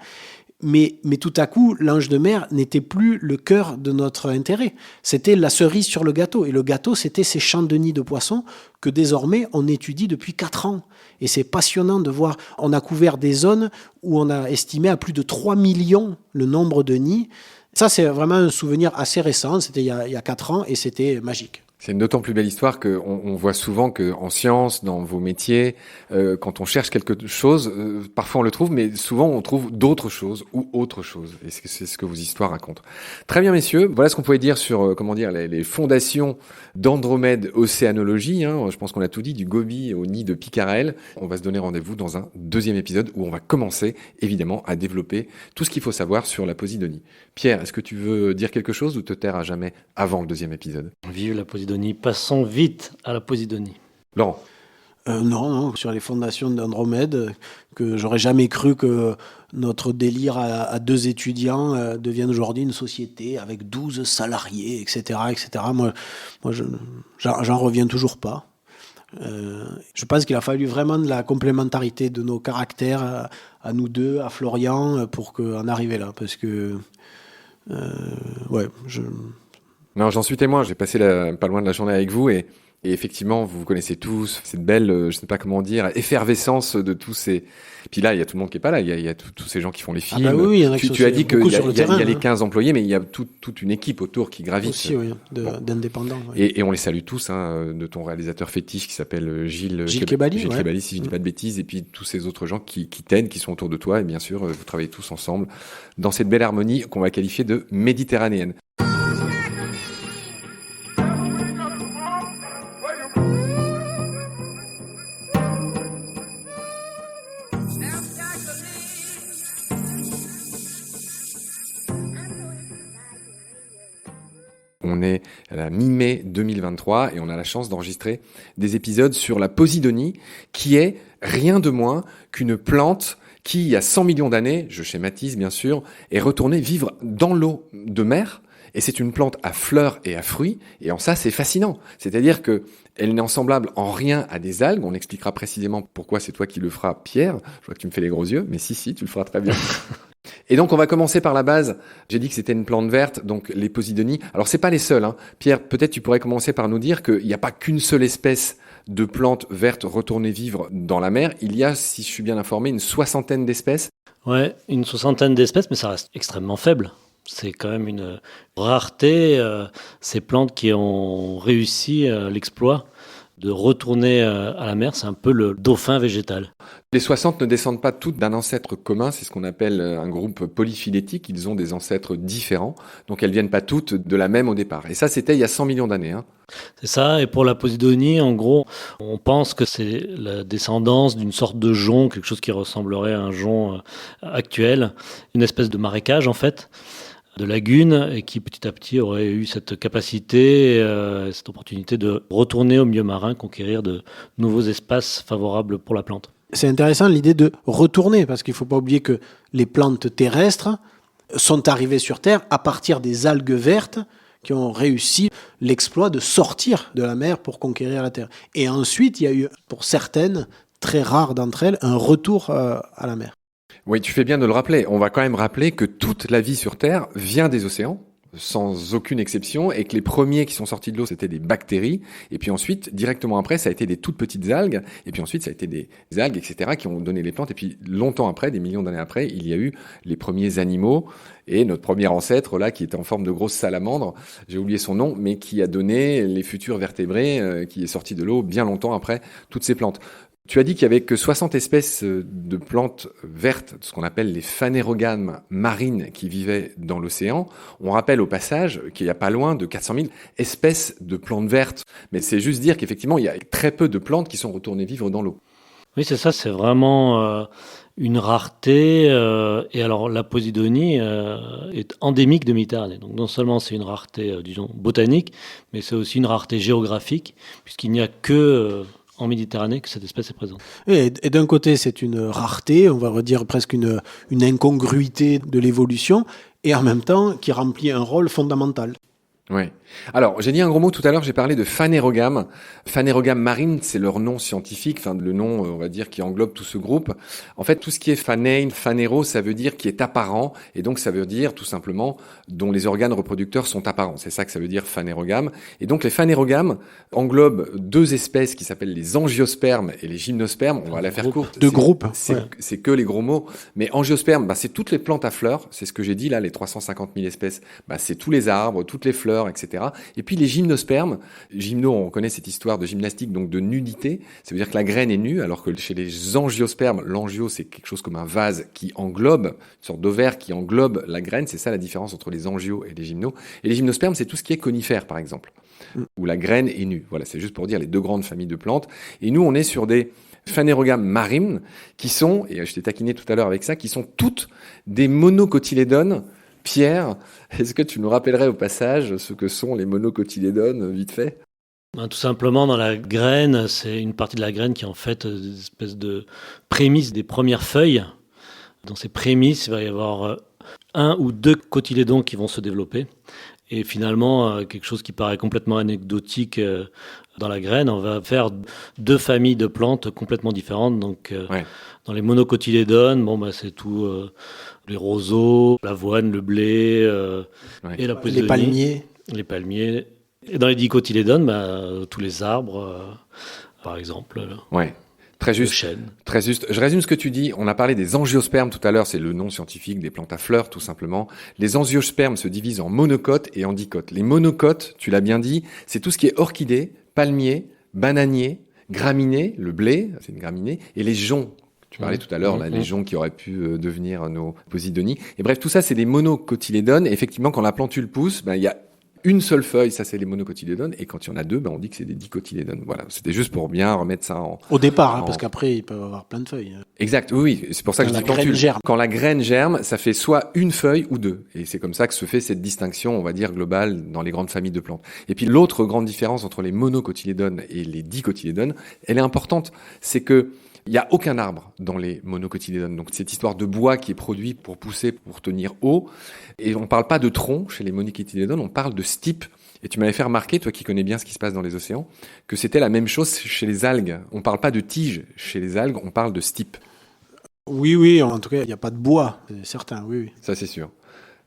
Mais tout à coup, l'ange de mer n'était plus le cœur de notre intérêt. C'était la cerise sur le gâteau. Et le gâteau, c'était ces champs de nids de poissons que désormais, on étudie depuis 4 ans. Et c'est passionnant de voir. On a couvert des zones où on a estimé à plus de 3 millions le nombre de nids. Ça, c'est vraiment un souvenir assez récent. C'était il y a 4 ans et c'était magique. C'est une d'autant plus belle histoire qu'on voit souvent qu'en science, dans vos métiers, quand on cherche quelque chose, parfois on le trouve, mais souvent on trouve d'autres choses ou autre chose. Et c'est ce que vos histoires racontent. Très bien, messieurs. Voilà ce qu'on pouvait dire sur les fondations d'Andromède Océanologie. Je pense qu'on a tout dit, du Gobi au nid de Picarel. On va se donner rendez-vous dans un deuxième épisode où on va commencer, évidemment, à développer tout ce qu'il faut savoir sur la Posidonie. Pierre, est-ce que tu veux dire quelque chose ou te taire à jamais avant le deuxième épisode? Vive la Posidonie. Passons vite à la Posidonie. Laurent? Non, sur les fondations d'Andromède, que j'aurais jamais cru que notre délire à 2 étudiants devienne aujourd'hui une société avec 12 salariés, etc. Moi j'en reviens toujours pas. Je pense qu'il a fallu vraiment de la complémentarité de nos caractères à nous deux, à Florian, pour en arriver là. Parce que, Non, j'en suis témoin. J'ai passé pas loin de la journée avec vous et effectivement, vous connaissez tous cette belle, je sais pas comment dire, effervescence de tous ces. Puis là, il y a tout le monde qui est pas là. Il y a tous ces gens qui font les films. Oui, il y en a tu as dit qu'il y a les hein. 15 employés, mais il y a toute une équipe autour qui gravite. Aussi, oui, d'indépendants. Oui. Et on les salue tous, de ton réalisateur fétiche qui s'appelle Gilles Kebali, si je dis pas de bêtises, et puis tous ces autres gens qui t'aident, qui sont autour de toi, et bien sûr, vous travaillez tous ensemble dans cette belle harmonie qu'on va qualifier de méditerranéenne. On est à la mi-mai 2023 et on a la chance d'enregistrer des épisodes sur la Posidonie, qui est rien de moins qu'une plante qui, il y a 100 millions d'années, je schématise bien sûr, est retournée vivre dans l'eau de mer. Et c'est une plante à fleurs et à fruits. Et en ça, c'est fascinant. C'est-à-dire que elle n'est semblable en rien à des algues. On expliquera précisément pourquoi c'est toi qui le feras, Pierre. Je vois que tu me fais les gros yeux, mais si, tu le feras très bien. Et donc, on va commencer par la base. J'ai dit que c'était une plante verte, donc les Posidonies. Alors, c'est pas les seuls, hein. Pierre, peut-être tu pourrais commencer par nous dire qu'il n'y a pas qu'une seule espèce de plante verte retournée vivre dans la mer. Il y a, si je suis bien informé, une 60aine d'espèces. Ouais, une 60aine d'espèces, mais ça reste extrêmement faible. C'est quand même une rareté, ces plantes qui ont réussi l'exploit de retourner à la mer. C'est un peu le dauphin végétal. Les 60 ne descendent pas toutes d'un ancêtre commun, c'est ce qu'on appelle un groupe polyphylétique. Ils ont des ancêtres différents, donc elles viennent pas toutes de la même au départ. Et ça, c'était il y a 100 millions d'années. C'est ça, et pour la Posidonie, en gros, on pense que c'est la descendance d'une sorte de jonc, quelque chose qui ressemblerait à un jonc actuel, une espèce de marécage en fait, de lagune, et qui petit à petit aurait eu cette capacité, cette opportunité de retourner au milieu marin, conquérir de nouveaux espaces favorables pour la plante. C'est intéressant l'idée de retourner, parce qu'il ne faut pas oublier que les plantes terrestres sont arrivées sur Terre à partir des algues vertes qui ont réussi l'exploit de sortir de la mer pour conquérir la Terre. Et ensuite, il y a eu, pour certaines, très rares d'entre elles, un retour à la mer. Oui, tu fais bien de le rappeler. On va quand même rappeler que toute la vie sur Terre vient des océans, sans aucune exception, et que les premiers qui sont sortis de l'eau, c'était des bactéries, et puis ensuite, directement après, ça a été des toutes petites algues, et puis ensuite, ça a été des algues, etc., qui ont donné les plantes, et puis longtemps après, des millions d'années après, il y a eu les premiers animaux, et notre premier ancêtre, là, qui était en forme de grosse salamandre, j'ai oublié son nom, mais qui a donné les futurs vertébrés, qui est sorti de l'eau bien longtemps après toutes ces plantes. Tu as dit qu'il y avait que 60 espèces de plantes vertes, ce qu'on appelle les phanérogames marines, qui vivaient dans l'océan. On rappelle au passage qu'il y a pas loin de 400 000 espèces de plantes vertes. Mais c'est juste dire qu'effectivement, il y a très peu de plantes qui sont retournées vivre dans l'eau. Oui, c'est ça, c'est vraiment une rareté. Et alors, la Posidonie est endémique de Méditerranée. Donc, non seulement c'est une rareté, disons, botanique, mais c'est aussi une rareté géographique, puisqu'il n'y a que... en Méditerranée que cette espèce est présente. Et d'un côté, c'est une rareté, on va dire presque une incongruité de l'évolution, et en même temps, qui remplit un rôle fondamental. Ouais. Alors, j'ai dit un gros mot tout à l'heure, j'ai parlé de Phanerogame. Phanerogame marine, c'est leur nom scientifique, enfin le nom, on va dire, qui englobe tout ce groupe. En fait, tout ce qui est phanein, phanero, ça veut dire qui est apparent, et donc ça veut dire tout simplement dont les organes reproducteurs sont apparents. C'est ça que ça veut dire Phanerogame. Et donc les Phanerogames englobent deux espèces qui s'appellent les angiospermes et les gymnospermes. On va la faire courte. Deux groupes. C'est que les gros mots. Mais angiospermes, c'est toutes les plantes à fleurs. C'est ce que j'ai dit là, les 350 000 espèces. C'est tous les arbres, toutes les fleurs, etc. Et puis les gymnospermes, on connaît cette histoire de gymnastique, donc de nudité, ça veut dire que la graine est nue, alors que chez les angiospermes, l'angio c'est quelque chose comme un vase qui englobe, une sorte d'ovaire qui englobe la graine, c'est ça la différence entre les angios et les gymnos. Et les gymnospermes, c'est tout ce qui est conifère par exemple, où la graine est nue. Voilà, c'est juste pour dire les deux grandes familles de plantes. Et nous, on est sur des Phanerogames marines qui sont, et je t'ai taquiné tout à l'heure avec ça, qui sont toutes des monocotylédones. Pierre, est-ce que tu nous rappellerais au passage ce que sont les monocotylédones, vite fait ? Tout simplement, dans la graine, c'est une partie de la graine qui est en fait des espèces de prémices des premières feuilles. Dans ces prémices, il va y avoir un ou deux cotylédons qui vont se développer. Et finalement, quelque chose qui paraît complètement anecdotique dans la graine, on va faire deux familles de plantes complètement différentes. Donc, dans les monocotylédones, c'est tout... les roseaux, l'avoine, le blé et la posidonie. Les palmiers. Et dans les dicotylédones, tous les arbres, par exemple. Ouais, très juste. Le chêne. Très juste. Je résume ce que tu dis. On a parlé des angiospermes tout à l'heure, c'est le nom scientifique des plantes à fleurs, tout simplement. Les angiospermes se divisent en monocotes et en dicotes. Les monocotes, tu l'as bien dit, c'est tout ce qui est orchidée, palmier, bananier, graminées, le blé, c'est une graminée, et les joncs. Tu parlais tout à l'heure, les joncs qui auraient pu devenir nos posidonies. Et bref, tout ça, c'est des monocotylédones. Et effectivement, quand la plantule pousse, il y a une seule feuille, ça c'est les monocotylédones. Et quand il y en a deux, on dit que c'est des dicotylédones. Voilà, c'était juste pour bien remettre ça en... Au départ, parce qu'après, ils peuvent avoir plein de feuilles. Exact, oui, c'est pour ça que je dis plantule. Quand la graine germe, ça fait soit une feuille ou deux. Et c'est comme ça que se fait cette distinction, on va dire, globale dans les grandes familles de plantes. Et puis l'autre grande différence entre les monocotylédones et les dicotylédones, elle est importante, c'est que il n'y a aucun arbre dans les monocotylédones. Donc, cette histoire de bois qui est produit pour pousser, pour tenir haut. Et on ne parle pas de tronc chez les monocotylédones, on parle de stipe. Et tu m'avais fait remarquer, toi qui connais bien ce qui se passe dans les océans, que c'était la même chose chez les algues. On ne parle pas de tige chez les algues, on parle de stipe. Oui, en tout cas, il n'y a pas de bois, c'est certain, oui. Ça, c'est sûr.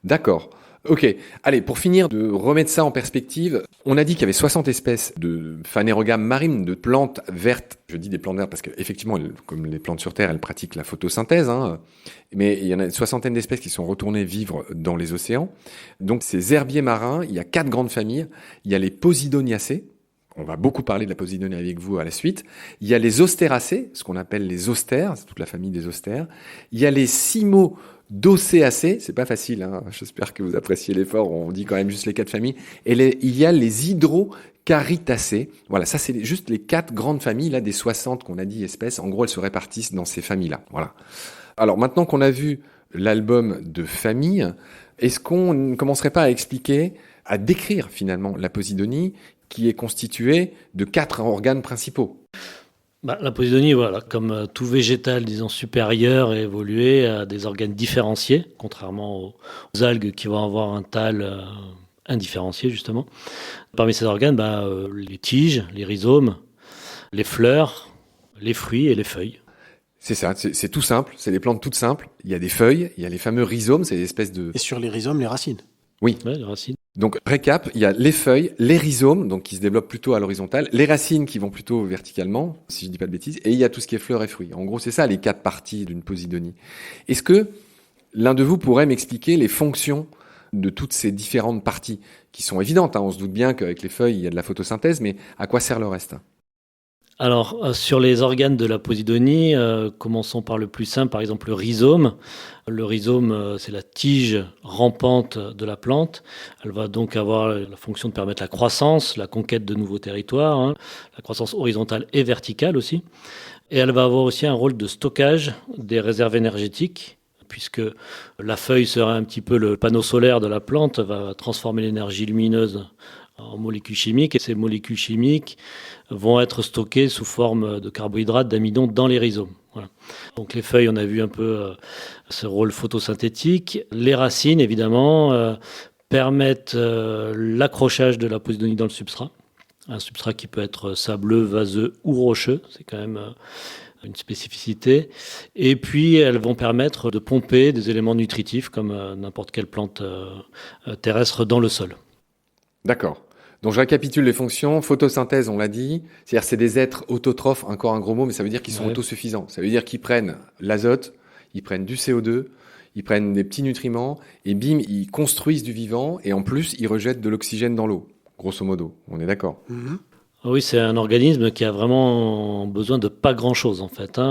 D'accord. Ok, allez, pour finir de remettre ça en perspective, on a dit qu'il y avait 60 espèces de Phanerogames marines, de plantes vertes. Je dis des plantes vertes parce qu'effectivement, comme les plantes sur Terre, elles pratiquent la photosynthèse, mais il y en a une soixantaine d'espèces qui sont retournées vivre dans les océans. Donc ces herbiers marins, il y a 4 grandes familles. Il y a les Posidoniacées. On va beaucoup parler de la Posidonie avec vous à la suite. Il y a les Ostéracées, ce qu'on appelle les zostères, c'est toute la famille des zostères. Il y a les Cimodocéacées, c'est pas facile, j'espère que vous appréciez l'effort, on dit quand même juste les 4 familles. Et il y a les Hydrocaritacées. Voilà, ça c'est juste les 4 grandes familles là des 60 qu'on a dit espèces. En gros, elles se répartissent dans ces familles-là. Voilà. Alors maintenant qu'on a vu l'album de famille, est-ce qu'on ne commencerait pas à expliquer, à décrire finalement la Posidonie qui est constituée de 4 organes principaux? La Posidonie, comme tout végétal, disons, supérieur et évolué, a des organes différenciés, contrairement aux algues qui vont avoir un thalles indifférencié, justement. Parmi ces organes, les tiges, les rhizomes, les fleurs, les fruits et les feuilles. C'est ça, c'est tout simple, c'est des plantes toutes simples. Il y a des feuilles, il y a les fameux rhizomes, c'est des espèces de... Et sur les rhizomes, les racines. Oui. Ouais, les racines. Donc, récap, il y a les feuilles, les rhizomes, donc qui se développent plutôt à l'horizontale, les racines qui vont plutôt verticalement, si je dis pas de bêtises, et il y a tout ce qui est fleurs et fruits. En gros, c'est ça les 4 parties d'une Posidonie. Est-ce que l'un de vous pourrait m'expliquer les fonctions de toutes ces différentes parties, qui sont évidentes, on se doute bien qu'avec les feuilles, il y a de la photosynthèse, mais à quoi sert le reste ? Alors, sur les organes de la Posidonie, commençons par le plus simple, par exemple le rhizome. Le rhizome, c'est la tige rampante de la plante. Elle va donc avoir la fonction de permettre la croissance, la conquête de nouveaux territoires, la croissance horizontale et verticale aussi. Et elle va avoir aussi un rôle de stockage des réserves énergétiques, puisque la feuille sera un petit peu le panneau solaire de la plante, va transformer l'énergie lumineuse en molécules chimiques, et ces molécules chimiques vont être stockées sous forme de carbohydrates, d'amidon dans les rhizomes. Voilà. Donc les feuilles, on a vu un peu ce rôle photosynthétique. Les racines, évidemment, permettent l'accrochage de la posidonie dans le substrat. Un substrat qui peut être sableux, vaseux ou rocheux, c'est quand même une spécificité. Et puis, elles vont permettre de pomper des éléments nutritifs comme n'importe quelle plante terrestre dans le sol. D'accord. Donc je récapitule les fonctions. Photosynthèse, on l'a dit. C'est-à-dire c'est des êtres autotrophes, encore un gros mot, mais ça veut dire qu'ils sont autosuffisants. Ça veut dire qu'ils prennent l'azote, ils prennent du CO2, ils prennent des petits nutriments, et bim, ils construisent du vivant, et en plus, ils rejettent de l'oxygène dans l'eau, grosso modo. On est d'accord? Oui, c'est un organisme qui a vraiment besoin de pas grand-chose en fait.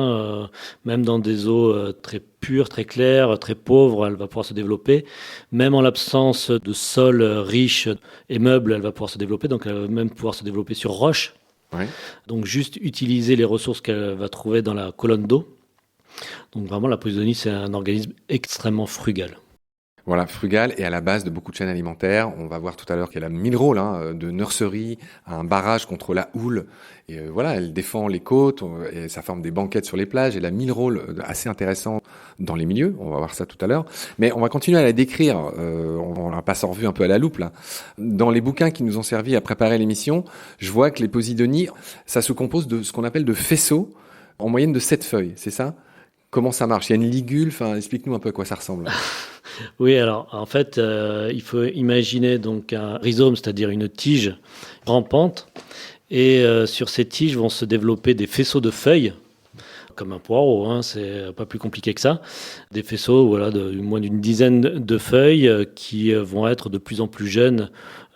Même dans des eaux très pures, très claires, très pauvres, elle va pouvoir se développer. Même en l'absence de sol riche et meuble, elle va pouvoir se développer. Donc elle va même pouvoir se développer sur roche. Ouais. Donc juste utiliser les ressources qu'elle va trouver dans la colonne d'eau. Donc vraiment, la posidonie, c'est un organisme extrêmement frugal. Voilà, frugal et à la base de beaucoup de chaînes alimentaires. On va voir tout à l'heure qu'elle a 1000 rôles, de nurserie à un barrage contre la houle. Et voilà, elle défend les côtes et ça forme des banquettes sur les plages. Elle a 1000 rôles assez intéressants dans les milieux. On va voir ça tout à l'heure. Mais on va continuer à la décrire. On la passe en revue un peu à la loupe là. Dans les bouquins qui nous ont servi à préparer l'émission, je vois que les posidonies, ça se compose de ce qu'on appelle de faisceaux, en moyenne de 7 feuilles. C'est ça? Comment ça marche? Il y a une ligule. Enfin, explique-nous un peu à quoi ça ressemble. Oui, alors en fait, il faut imaginer donc un rhizome, c'est-à-dire une tige rampante, et sur ces tiges vont se développer des faisceaux de feuilles, comme un poireau, c'est pas plus compliqué que ça. Des faisceaux, voilà, de moins d'une dizaine de feuilles qui vont être de plus en plus jeunes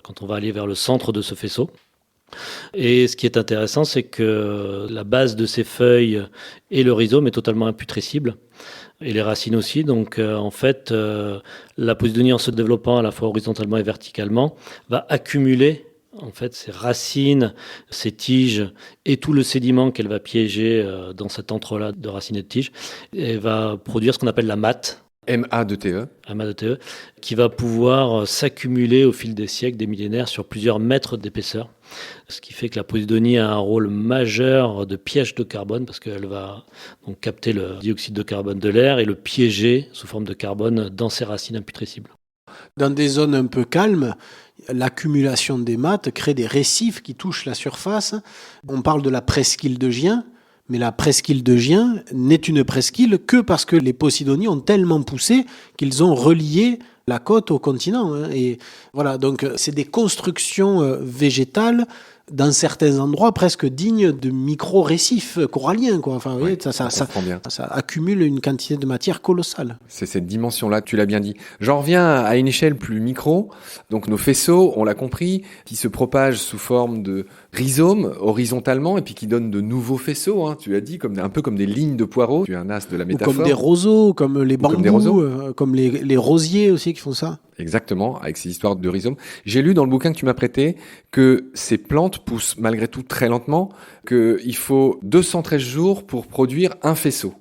quand on va aller vers le centre de ce faisceau. Et ce qui est intéressant, c'est que la base de ces feuilles et le rhizome est totalement imputrescible. Et les racines aussi. Donc, en fait, la posidonie, en se développant à la fois horizontalement et verticalement, va accumuler en fait ses racines, ses tiges et tout le sédiment qu'elle va piéger dans cet entrelac de racines et de tiges, et va produire ce qu'on appelle la matte. MA2TE. MA2TE, qui va pouvoir s'accumuler au fil des siècles, des millénaires, sur plusieurs mètres d'épaisseur. Ce qui fait que la posidonie a un rôle majeur de piège de carbone, parce qu'elle va donc capter le dioxyde de carbone de l'air et le piéger sous forme de carbone dans ses racines imputrescibles. Dans des zones un peu calmes, l'accumulation des mattes crée des récifs qui touchent la surface. On parle de la presqu'île de Gien, mais la presqu'île de Gien n'est une presqu'île que parce que les posidonies ont tellement poussé qu'ils ont relié la côte au continent. Et voilà, donc c'est des constructions végétales dans certains endroits presque dignes de micro-récifs coralliens, quoi. Enfin, vous voyez, ça accumule une quantité de matière colossale. C'est cette dimension-là, tu l'as bien dit. J'en reviens à une échelle plus micro. Donc nos faisceaux, on l'a compris, qui se propagent sous forme de rhizomes horizontalement et puis qui donnent de nouveaux faisceaux, tu as dit, un peu comme des lignes de poireaux. Tu es un as de la métaphore. Ou comme des roseaux, comme les bambous, comme les rosiers aussi qui font ça. Exactement, avec ces histoires de rhizomes. J'ai lu dans le bouquin que tu m'as prêté que ces plantes poussent malgré tout très lentement, qu'il faut 213 jours pour produire un faisceau.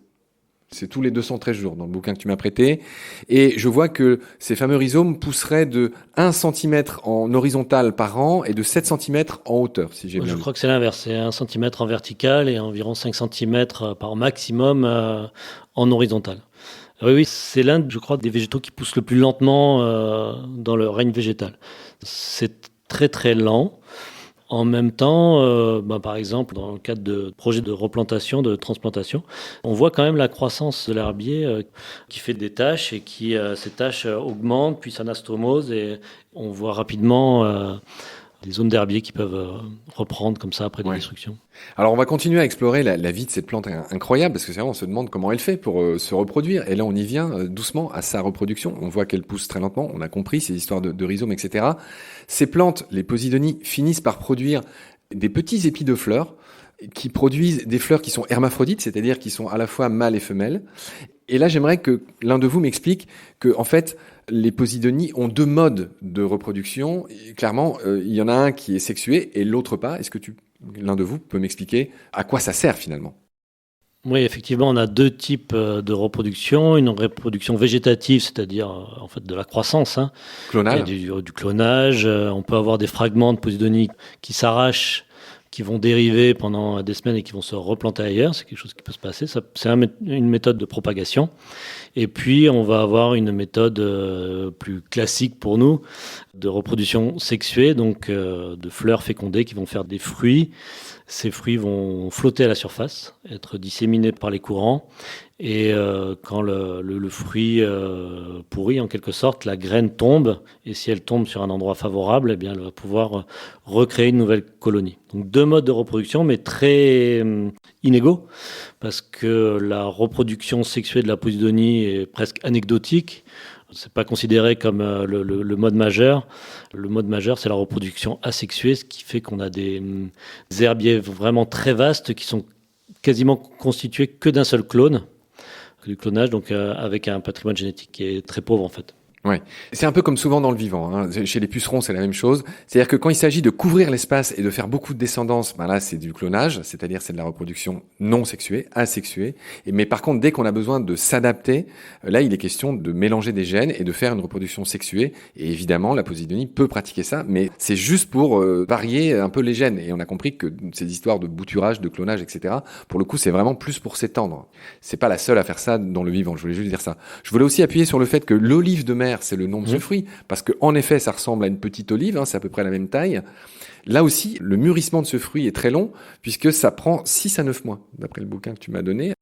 C'est tous les 213 jours dans le bouquin que tu m'as prêté. Et je vois que ces fameux rhizomes pousseraient de 1 cm en horizontal par an et de 7 cm en hauteur, si j'ai bien vu. Je crois que c'est l'inverse. C'est 1 cm en vertical et environ 5 cm par maximum en horizontal. Oui, c'est l'un, je crois, des végétaux qui poussent le plus lentement dans le règne végétal. C'est très très lent. En même temps, par exemple, dans le cadre de projets de replantation, de transplantation, on voit quand même la croissance de l'herbier qui fait des taches et qui, ces taches augmentent, puis s'anastomosent et on voit rapidement des zones d'herbier qui peuvent reprendre comme ça après des destructions. Alors on va continuer à explorer la vie de cette plante incroyable, parce que c'est vrai, on se demande comment elle fait pour se reproduire. Et là on y vient doucement à sa reproduction. On voit qu'elle pousse très lentement, on a compris ces histoires de rhizomes, etc. Ces plantes, les posidonies, finissent par produire des petits épis de fleurs qui produisent des fleurs qui sont hermaphrodites, c'est-à-dire qui sont à la fois mâles et femelles. Et là, j'aimerais que l'un de vous m'explique que, en fait, les posidonies ont 2 modes de reproduction. Et clairement, il y en a un qui est sexué et l'autre pas. Est-ce que l'un de vous peut m'expliquer à quoi ça sert finalement ? Oui, effectivement, on a 2 types de reproduction. Une reproduction végétative, c'est-à-dire en fait de la croissance. Clonale. Du clonage. On peut avoir des fragments de posidonie qui s'arrachent qui vont dériver pendant des semaines et qui vont se replanter ailleurs. C'est quelque chose qui peut se passer. C'est une méthode de propagation. Et puis, on va avoir une méthode plus classique pour nous de reproduction sexuée, donc de fleurs fécondées qui vont faire des fruits. Ces fruits vont flotter à la surface, être disséminés par les courants. Et quand le fruit pourrit, en quelque sorte, la graine tombe. Et si elle tombe sur un endroit favorable, eh bien, elle va pouvoir recréer une nouvelle colonie. Donc 2 modes de reproduction, mais très inégaux, parce que la reproduction sexuée de la Posidonie est presque anecdotique. C'est pas considéré comme le mode majeur. Le mode majeur, c'est la reproduction asexuée, ce qui fait qu'on a des herbiers vraiment très vastes qui sont quasiment constitués que d'un seul clone, du clonage, donc avec un patrimoine génétique qui est très pauvre en fait. Ouais. C'est un peu comme souvent dans le vivant, hein. Chez les pucerons, c'est la même chose. C'est-à-dire que quand il s'agit de couvrir l'espace et de faire beaucoup de descendance, ben là, c'est du clonage, c'est-à-dire c'est de la reproduction non sexuée, asexuée. Mais par contre, dès qu'on a besoin de s'adapter, là, il est question de mélanger des gènes et de faire une reproduction sexuée. Et évidemment, la Posidonie peut pratiquer ça, mais c'est juste pour varier un peu les gènes. Et on a compris que ces histoires de bouturage, de clonage, etc., pour le coup, c'est vraiment plus pour s'étendre. C'est pas la seule à faire ça dans le vivant. Je voulais juste dire ça. Je voulais aussi appuyer sur le fait que l'olive de mer, c'est le nom de ce fruit, parce que en effet, ça ressemble à une petite olive, hein, c'est à peu près la même taille. Là aussi, le mûrissement de ce fruit est très long, puisque ça prend 6 à 9 mois, d'après le bouquin que tu m'as donné.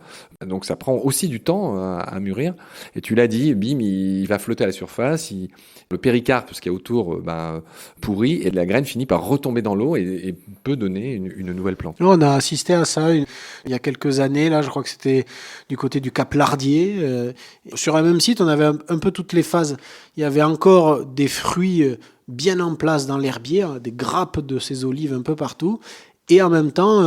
Donc ça prend aussi du temps à mûrir. Et tu l'as dit, bim, il va flotter à la surface, le péricarpe, ce qu'il y a autour, pourrit, et la graine finit par retomber dans l'eau et peut donner une nouvelle plante. Nous, on a assisté à ça il y a quelques années, là, je crois que c'était du côté du Cap Lardier. Sur un même site, on avait un peu toutes les phases. Il y avait encore des fruits bien en place dans l'herbier, des grappes de ces olives un peu partout, et en même temps,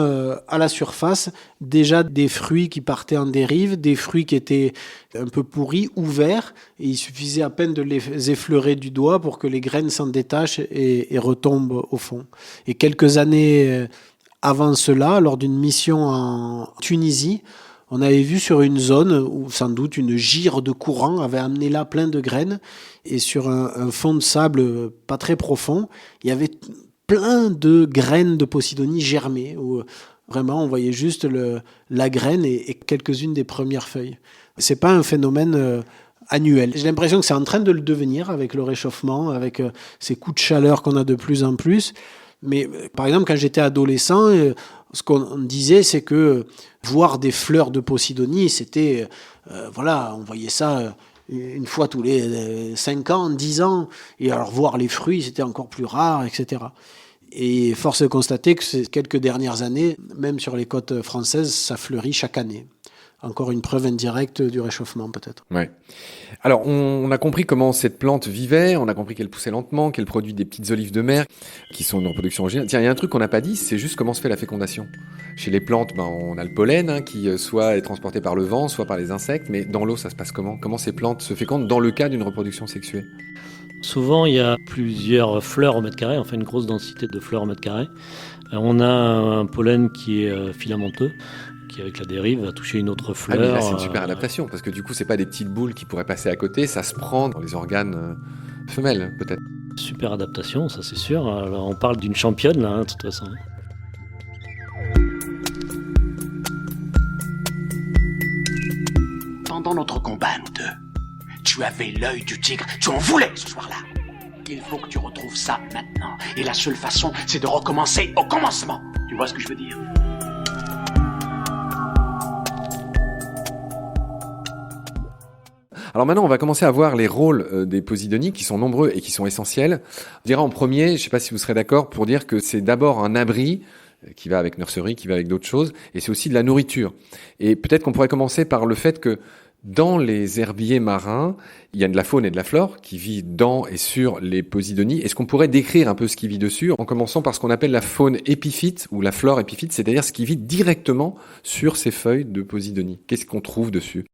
à la surface, déjà des fruits qui partaient en dérive, des fruits qui étaient un peu pourris, ouverts, et il suffisait à peine de les effleurer du doigt pour que les graines s'en détachent et retombent au fond. Et quelques années avant cela, lors d'une mission en Tunisie, on avait vu sur une zone où sans doute une gire de courant avait amené là plein de graines, et sur un fond de sable pas très profond, il y avait plein de graines de Posidonie germées, où vraiment on voyait juste la graine et quelques-unes des premières feuilles. C'est pas un phénomène annuel. J'ai l'impression que c'est en train de le devenir avec le réchauffement, avec ces coups de chaleur qu'on a de plus en plus. Mais par exemple, quand j'étais adolescent, ce qu'on disait, c'est que voir des fleurs de Posidonie, c'était, on voyait ça une fois tous les 5 ans, 10 ans, et alors voir les fruits, c'était encore plus rare, etc. Et force est de constater que ces quelques dernières années, même sur les côtes françaises, ça fleurit chaque année. Encore une preuve indirecte du réchauffement, peut-être. Ouais. Alors, on a compris comment cette plante vivait, on a compris qu'elle poussait lentement, qu'elle produit des petites olives de mer qui sont une reproduction originale. Tiens, il y a un truc qu'on n'a pas dit, c'est juste comment se fait la fécondation. Chez les plantes, on a le pollen qui soit est transporté par le vent, soit par les insectes, mais dans l'eau, ça se passe comment? Comment ces plantes se fécondent dans le cas d'une reproduction sexuée? Souvent, il y a plusieurs fleurs au mètre carré, enfin une grosse densité de fleurs au mètre carré. On a un pollen qui est filamenteux, qui avec la dérive va toucher une autre fleur. Ah mais là c'est une super adaptation, parce que du coup c'est pas des petites boules qui pourraient passer à côté, ça se prend dans les organes femelles peut-être. Super adaptation, ça c'est sûr. Alors, on parle d'une championne là, de toute façon. Pendant notre combat, nous deux, tu avais l'œil du tigre, tu en voulais ce soir-là. Il faut que tu retrouves ça maintenant. Et la seule façon, c'est de recommencer au commencement. Tu vois ce que je veux dire ? Alors maintenant, on va commencer à voir les rôles des Posidonies qui sont nombreux et qui sont essentiels. Je dirais en premier, je ne sais pas si vous serez d'accord, pour dire que c'est d'abord un abri qui va avec nurserie, qui va avec d'autres choses, et c'est aussi de la nourriture. Et peut-être qu'on pourrait commencer par le fait que dans les herbiers marins, il y a de la faune et de la flore qui vit dans et sur les Posidonies. Est-ce qu'on pourrait décrire un peu ce qui vit dessus, en commençant par ce qu'on appelle la faune épiphyte ou la flore épiphyte, c'est-à-dire ce qui vit directement sur ces feuilles de Posidonie. Qu'est-ce qu'on trouve dessus ?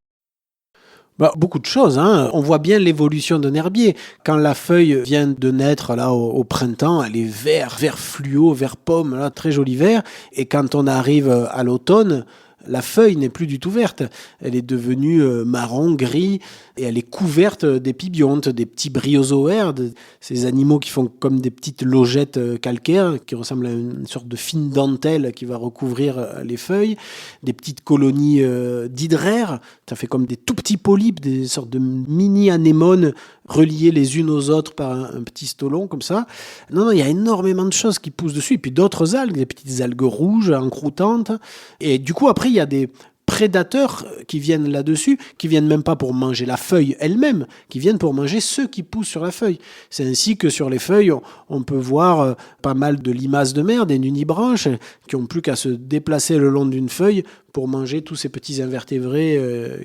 Beaucoup de choses. On voit bien l'évolution d'un herbier. Quand la feuille vient de naître là au printemps, elle est vert fluo, vert pomme, là, très joli vert. Et quand on arrive à l'automne, la feuille n'est plus du tout verte. Elle est devenue marron, gris, et elle est couverte d'épibiontes, des petits bryozoaires, ces animaux qui font comme des petites logettes calcaires, qui ressemblent à une sorte de fine dentelle qui va recouvrir les feuilles, des petites colonies d'hydraires, ça fait comme des tout petits polypes, des sortes de mini-anémones reliées les unes aux autres par un petit stolon comme ça. Non, il y a énormément de choses qui poussent dessus, et puis d'autres algues, des petites algues rouges, encroutantes, et du coup après il y a des prédateurs qui viennent là-dessus, qui viennent même pas pour manger la feuille elle-même, qui viennent pour manger ceux qui poussent sur la feuille. C'est ainsi que sur les feuilles, on peut voir pas mal de limaces de mer, des nunibranches, qui ont plus qu'à se déplacer le long d'une feuille pour manger tous ces petits invertébrés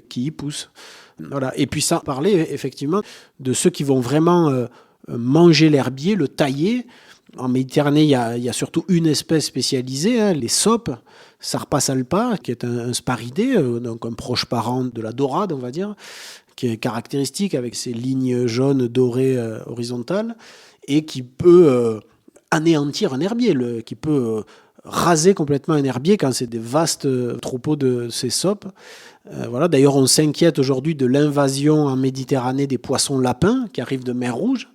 qui y poussent. Voilà. Et puis sans parler effectivement de ceux qui vont vraiment manger l'herbier, le tailler. En Méditerranée, il y a surtout une espèce spécialisée, les sopes, Sarpa salpa, qui est un sparidé, donc un proche parent de la dorade, on va dire, qui est caractéristique avec ses lignes jaunes dorées horizontales, et qui peut anéantir un herbier, qui peut raser complètement un herbier quand c'est des vastes troupeaux de ces sopes. Voilà. D'ailleurs, on s'inquiète aujourd'hui de l'invasion en Méditerranée des poissons lapins qui arrivent de mer Rouge,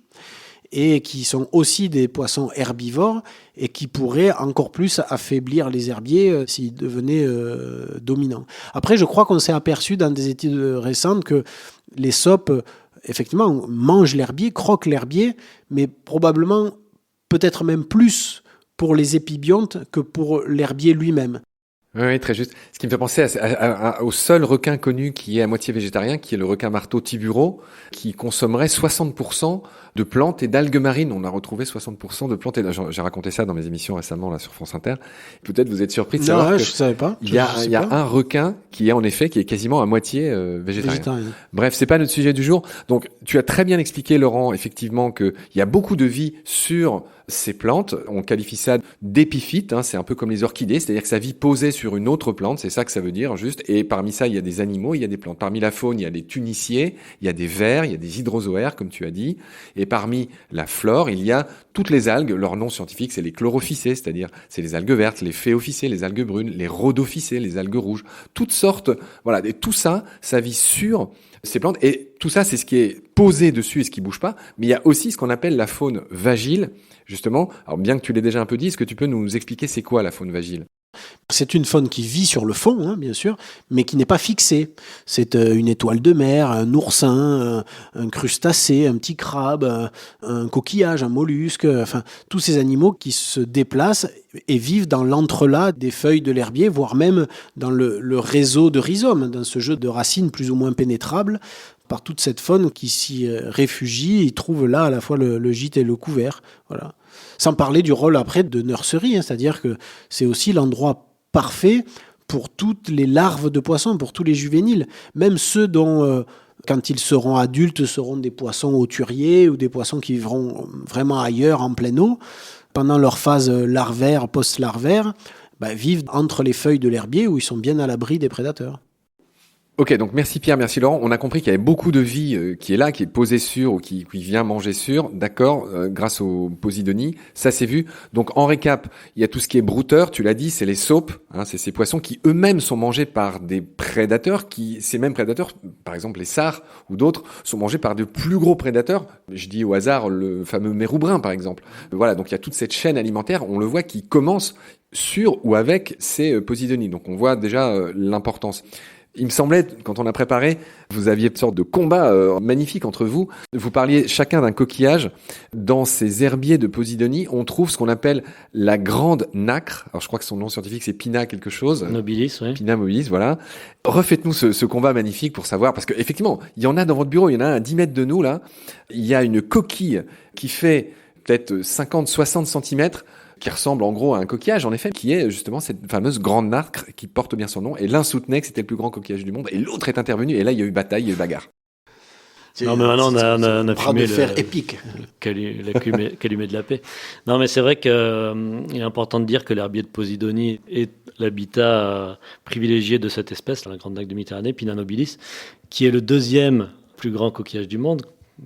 et qui sont aussi des poissons herbivores et qui pourraient encore plus affaiblir les herbiers s'ils devenaient dominants. Après, je crois qu'on s'est aperçu dans des études récentes que les sopes, effectivement, mangent l'herbier, croquent l'herbier, mais probablement, peut-être même plus pour les épibiontes que pour l'herbier lui-même. Oui, très juste. Ce qui me fait penser au seul requin connu qui est à moitié végétarien, qui est le requin marteau tiburo, qui consommerait 60% de plantes et d'algues marines. On a retrouvé 60% de plantes et j'ai raconté ça dans mes émissions récemment là sur France Inter. Peut-être vous êtes surpris de savoir que je savais pas. Il y a un requin qui est quasiment à moitié végétarien. Bref, c'est pas notre sujet du jour. Donc, tu as très bien expliqué, Laurent, effectivement, que il y a beaucoup de vie sur ces plantes. On qualifie ça d'épiphyte, c'est un peu comme les orchidées, c'est-à-dire que ça vit posée sur une autre plante, c'est ça que ça veut dire, juste. Et parmi ça, il y a des animaux, il y a des plantes. Parmi la faune, il y a des tuniciers, il y a des vers, il y a des hydrozoaires, comme tu as dit. Et parmi la flore, il y a toutes les algues. Leur nom scientifique, c'est les chlorophycées, c'est-à-dire c'est les algues vertes, les phéophycées, les algues brunes, les rhodophycées, les algues rouges. Toutes sortes, voilà. Et tout ça, ça vit sur ces plantes. Et tout ça, c'est ce qui est posé dessus et ce qui bouge pas. Mais il y a aussi ce qu'on appelle la faune vagile, justement. Alors, bien que tu l'aies déjà un peu dit, est-ce que tu peux nous expliquer c'est quoi la faune vagile ? C'est une faune qui vit sur le fond, bien sûr, mais qui n'est pas fixée. C'est une étoile de mer, un oursin, un crustacé, un petit crabe, un coquillage, un mollusque, enfin, tous ces animaux qui se déplacent et vivent dans l'entrelac des feuilles de l'herbier, voire même dans le réseau de rhizomes, dans ce jeu de racines plus ou moins pénétrables, par toute cette faune qui s'y réfugie et trouve là à la fois le gîte et le couvert. Voilà. Sans parler du rôle après de nurserie, c'est-à-dire que c'est aussi l'endroit parfait pour toutes les larves de poissons, pour tous les juvéniles, même ceux dont, quand ils seront adultes, seront des poissons hauturiers ou des poissons qui vivront vraiment ailleurs, en pleine eau. Pendant leur phase larvaire, post-larvaire, vivent entre les feuilles de l'herbier où ils sont bien à l'abri des prédateurs. Ok, donc merci Pierre, merci Laurent. On a compris qu'il y avait beaucoup de vie qui est là, qui est posée sur ou qui vient manger sur. D'accord, grâce aux posidonies, ça c'est vu. Donc en récap, il y a tout ce qui est brouteur, tu l'as dit, c'est les saupes, c'est ces poissons qui eux-mêmes sont mangés par des prédateurs, ces mêmes prédateurs, par exemple les sards ou d'autres, sont mangés par de plus gros prédateurs. Je dis au hasard le fameux mérou brun par exemple. Voilà, donc il y a toute cette chaîne alimentaire, on le voit, qui commence sur ou avec ces posidonies. Donc on voit déjà l'importance. Il me semblait, quand on a préparé, vous aviez une sorte de combat magnifique entre vous. Vous parliez chacun d'un coquillage. Dans ces herbiers de Posidonie, on trouve ce qu'on appelle la grande nacre. Alors je crois que son nom scientifique c'est Pinna quelque chose. Nobilis, oui. Pinna mobilis, voilà. Refaites-nous ce combat magnifique pour savoir, parce qu'effectivement, il y en a dans votre bureau, il y en a un à 10 mètres de nous là. Il y a une coquille qui fait peut-être 50-60 centimètres, qui ressemble en gros à un coquillage, en effet, qui est justement cette fameuse grande nacre qui porte bien son nom. Et l'un soutenait que c'était le plus grand coquillage du monde, et l'autre est intervenu, et là, il y a eu bataille, il y a eu bagarre. Non, mais maintenant, on a fumé épique. Calumet de la paix. Non, mais c'est vrai qu'il est important de dire que l'herbier de Posidonie est l'habitat privilégié de cette espèce, la grande nacre de Méditerranée, Pinna nobilis, qui est le deuxième plus grand coquillage du monde,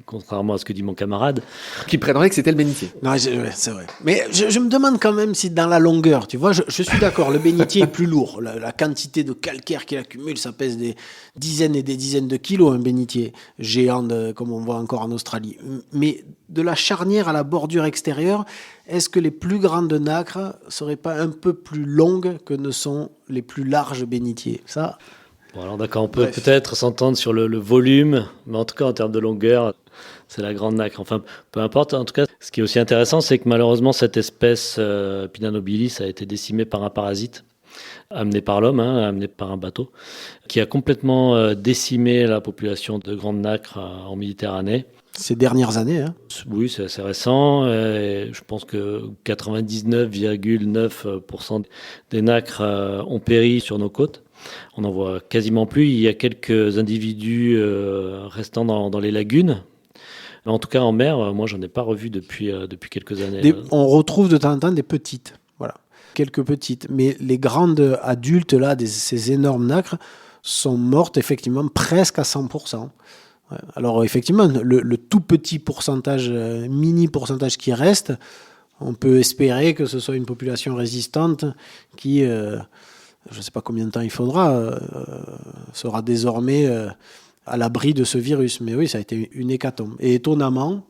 contrairement à ce que dit mon camarade. Qui prétendrait que c'était le bénitier. Non, ouais, c'est vrai. Mais je me demande quand même si dans la longueur, tu vois, je suis d'accord, le bénitier est plus lourd. La quantité de calcaire qu'il accumule, ça pèse des dizaines et des dizaines de kilos, un bénitier géant, comme on voit encore en Australie. Mais de la charnière à la bordure extérieure, est-ce que les plus grandes nacres seraient pas un peu plus longues que ne sont les plus larges bénitiers? Ça. Bon, alors d'accord, on peut peut-être s'entendre sur le volume, mais en tout cas en termes de longueur, c'est la grande nacre. Enfin, peu importe. En tout cas, ce qui est aussi intéressant, c'est que malheureusement, cette espèce Pinna nobilis a été décimée par un parasite amené par l'homme, amené par un bateau, qui a complètement décimé la population de grandes nacres en Méditerranée. Ces dernières années, hein. Oui, c'est assez récent. Je pense que 99,9% des nacres ont péri sur nos côtes. On n'en voit quasiment plus. Il y a quelques individus restant dans les lagunes. Mais en tout cas, en mer, moi, j'en ai pas revu depuis quelques années. On retrouve de temps en temps des petites. Voilà. Quelques petites. Mais les grandes adultes, là, ces énormes nacres, sont mortes effectivement presque à 100%. Ouais. Alors, effectivement, le tout petit pourcentage, mini pourcentage qui reste, on peut espérer que ce soit une population résistante qui... je ne sais pas combien de temps il faudra, sera désormais à l'abri de ce virus. Mais oui, ça a été une hécatombe. Et étonnamment,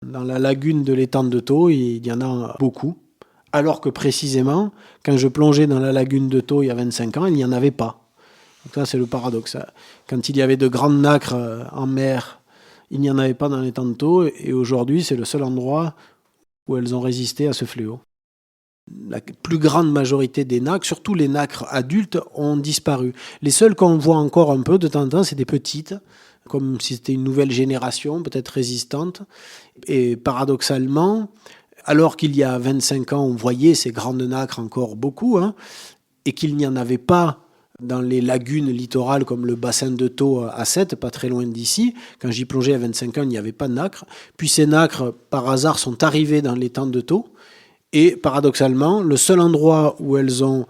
dans la lagune de l'étang de Thau, il y en a beaucoup. Alors que précisément, quand je plongeais dans la lagune de Thau il y a 25 ans, il n'y en avait pas. Donc ça, c'est le paradoxe. Quand il y avait de grandes nacres en mer, il n'y en avait pas dans l'étang de Thau. Et aujourd'hui, c'est le seul endroit où elles ont résisté à ce fléau. La plus grande majorité des nacres, surtout les nacres adultes, ont disparu. Les seules qu'on voit encore un peu de temps en temps, c'est des petites, comme si c'était une nouvelle génération, peut-être résistante. Et paradoxalement, alors qu'il y a 25 ans, on voyait ces grandes nacres encore beaucoup, et qu'il n'y en avait pas dans les lagunes littorales comme le bassin de Thau à Sète, pas très loin d'ici. Quand j'y plongeais à 25 ans, il n'y avait pas de nacres. Puis ces nacres, par hasard, sont arrivées dans l'étang de Thau. Et paradoxalement, le seul endroit où elles ont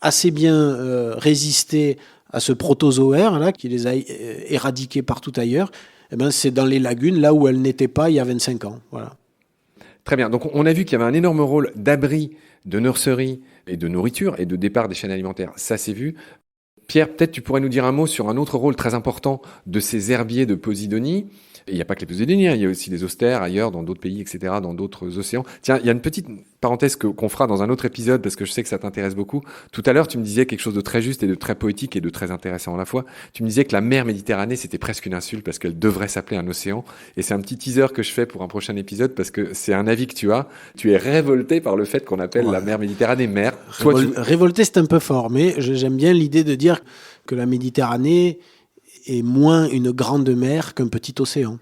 assez bien résisté à ce protozoaire là, qui les a éradiquées partout ailleurs, eh ben, c'est dans les lagunes, là où elles n'étaient pas il y a 25 ans. Voilà. Très bien. Donc, on a vu qu'il y avait un énorme rôle d'abri, de nurserie et de nourriture et de départ des chaînes alimentaires. Ça, c'est vu. Pierre, peut-être tu pourrais nous dire un mot sur un autre rôle très important de ces herbiers de Posidonie. Et il n'y a pas que les Posidonies, il y a aussi des austères ailleurs, dans d'autres pays, etc., dans d'autres océans. Tiens, il y a une petite parenthèse qu'on fera dans un autre épisode, parce que je sais que ça t'intéresse beaucoup. Tout à l'heure, tu me disais quelque chose de très juste et de très poétique et de très intéressant à la fois. Tu me disais que la mer Méditerranée, c'était presque une insulte, parce qu'elle devrait s'appeler un océan. Et c'est un petit teaser que je fais pour un prochain épisode, parce que c'est un avis que tu as. Tu es révolté par le fait qu'on appelle la mer Méditerranée mer. Révolté, c'est un peu fort, mais j'aime bien l'idée de dire que la Méditerranée est moins une grande mer qu'un petit océan.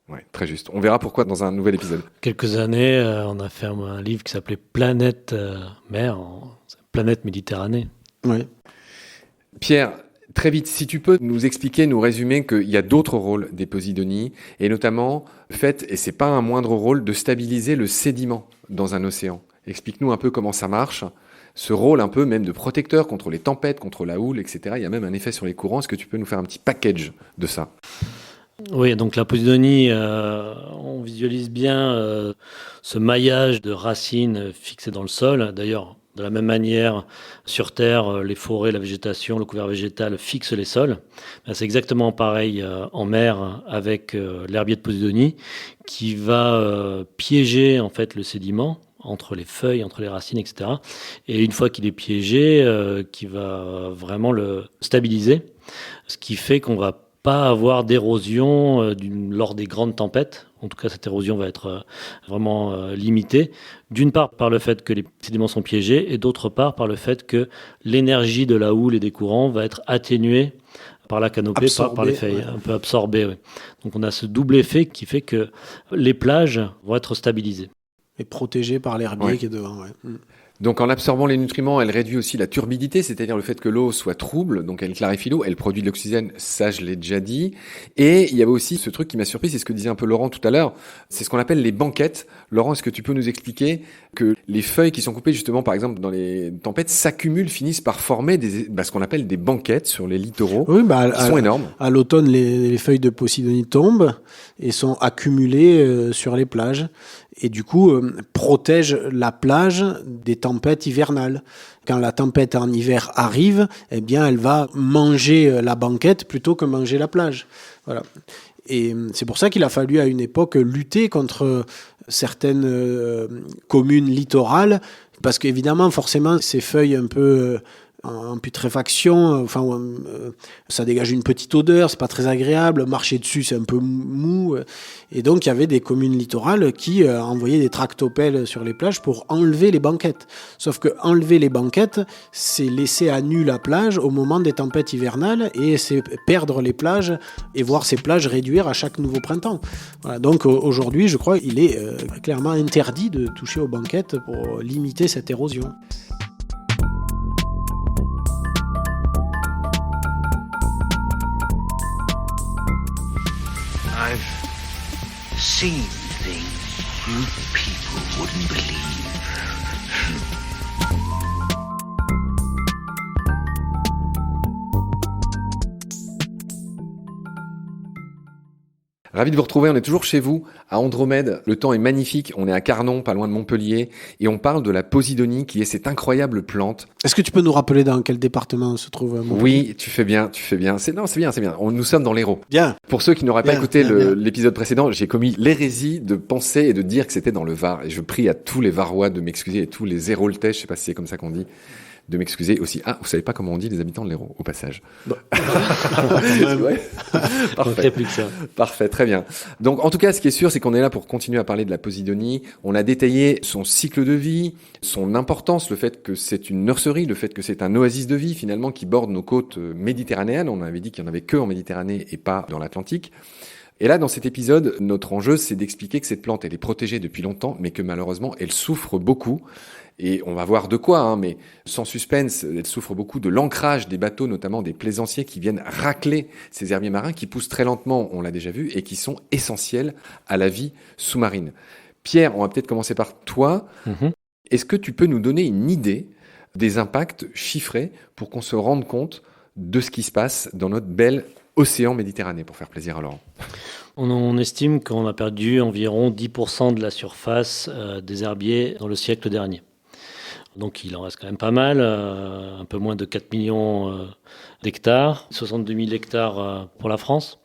Ouais, très juste. On verra pourquoi dans un nouvel épisode. Quelques années, on a fait un livre qui s'appelait Planète Mer, Planète Méditerranée. Ouais. Pierre, très vite, si tu peux nous expliquer, nous résumer qu'il y a d'autres rôles des Posidonies, et notamment le fait, et c'est pas un moindre rôle, de stabiliser le sédiment dans un océan. Explique-nous un peu comment ça marche. Ce rôle un peu même de protecteur contre les tempêtes, contre la houle, etc. Il y a même un effet sur les courants. Est-ce que tu peux nous faire un petit package de ça ? Oui, donc la Posidonie, on visualise bien ce maillage de racines fixées dans le sol. D'ailleurs, de la même manière, sur Terre, les forêts, la végétation, le couvert végétal fixent les sols. C'est exactement pareil en mer avec l'herbier de Posidonie qui va piéger en fait le sédiment entre les feuilles, entre les racines, etc. Et une fois qu'il est piégé, qui va vraiment le stabiliser, ce qui fait qu'on va pas avoir d'érosion lors des grandes tempêtes. En tout cas, cette érosion va être vraiment limitée. D'une part, par le fait que les sédiments sont piégés, et d'autre part, par le fait que l'énergie de la houle et des courants va être atténuée par la canopée, par les feuilles, un peu absorbée. Ouais. Donc on a ce double effet qui fait que les plages vont être stabilisées. Et protégées par l'herbier qui est devant. Ouais. Donc en absorbant les nutriments, elle réduit aussi la turbidité, c'est-à-dire le fait que l'eau soit trouble, donc elle clarifie l'eau, elle produit de l'oxygène, ça je l'ai déjà dit. Et il y avait aussi ce truc qui m'a surpris, c'est ce que disait un peu Laurent tout à l'heure, c'est ce qu'on appelle les banquettes. Laurent, est-ce que tu peux nous expliquer que les feuilles qui sont coupées justement par exemple dans les tempêtes s'accumulent, finissent par former ce qu'on appelle des banquettes sur les littoraux, Oui, qui sont énormes. À l'automne, les feuilles de Posidonie tombent et sont accumulées sur les plages. Et du coup, protègent la plage des tempêtes hivernales. Quand la tempête en hiver arrive, eh bien, elle va manger la banquette plutôt que manger la plage. Voilà. Et c'est pour ça qu'il a fallu à une époque lutter contre certaines communes littorales, parce qu'évidemment, forcément, ces feuilles un peu en putréfaction, ça dégage une petite odeur, c'est pas très agréable, marcher dessus c'est un peu mou, et donc il y avait des communes littorales qui envoyaient des tractopelles sur les plages pour enlever les banquettes. Sauf que enlever les banquettes, c'est laisser à nu la plage au moment des tempêtes hivernales, et c'est perdre les plages et voir ces plages réduire à chaque nouveau printemps. Voilà, donc aujourd'hui, je crois, il est clairement interdit de toucher aux banquettes pour limiter cette érosion. I've seen things you people wouldn't believe. Ravi de vous retrouver, on est toujours chez vous, à Andromède. Le temps est magnifique, on est à Carnon, pas loin de Montpellier, et on parle de la Posidonie, qui est cette incroyable plante. Est-ce que tu peux nous rappeler dans quel département se trouve Montpellier ? Oui, tu fais bien. C'est bien. Nous sommes dans l'Hérault. Bien. Pour ceux qui n'auraient pas Bien, écouté bien. l'épisode précédent, j'ai commis l'hérésie de penser et de dire que c'était dans le Var. Et je prie à tous les Varois de m'excuser, et tous les Héraultais, je sais pas si c'est comme ça qu'on dit, de m'excuser aussi. Ah, vous savez pas comment on dit les habitants de l'Hérault, au passage. Ouais. Parfait. Plus que ça. Parfait, très bien. Donc, en tout cas, ce qui est sûr, c'est qu'on est là pour continuer à parler de la Posidonie. On a détaillé son cycle de vie, son importance, le fait que c'est une nurserie, le fait que c'est un oasis de vie, finalement, qui borde nos côtes méditerranéennes. On avait dit qu'il n'y en avait que en Méditerranée et pas dans l'Atlantique. Et là, dans cet épisode, notre enjeu, c'est d'expliquer que cette plante, elle est protégée depuis longtemps, mais que malheureusement, elle souffre beaucoup. Et on va voir de quoi, mais sans suspense, elle souffre beaucoup de l'ancrage des bateaux, notamment des plaisanciers qui viennent racler ces herbiers marins qui poussent très lentement, on l'a déjà vu, et qui sont essentiels à la vie sous-marine. Pierre, on va peut-être commencer par toi. Est-ce que tu peux nous donner une idée des impacts chiffrés pour qu'on se rende compte de ce qui se passe dans notre bel océan Méditerranée, pour faire plaisir à Laurent? On estime qu'on a perdu environ 10% de la surface des herbiers dans le siècle dernier. Donc il en reste quand même pas mal, un peu moins de 4 millions d'hectares, 62 000 hectares pour la France.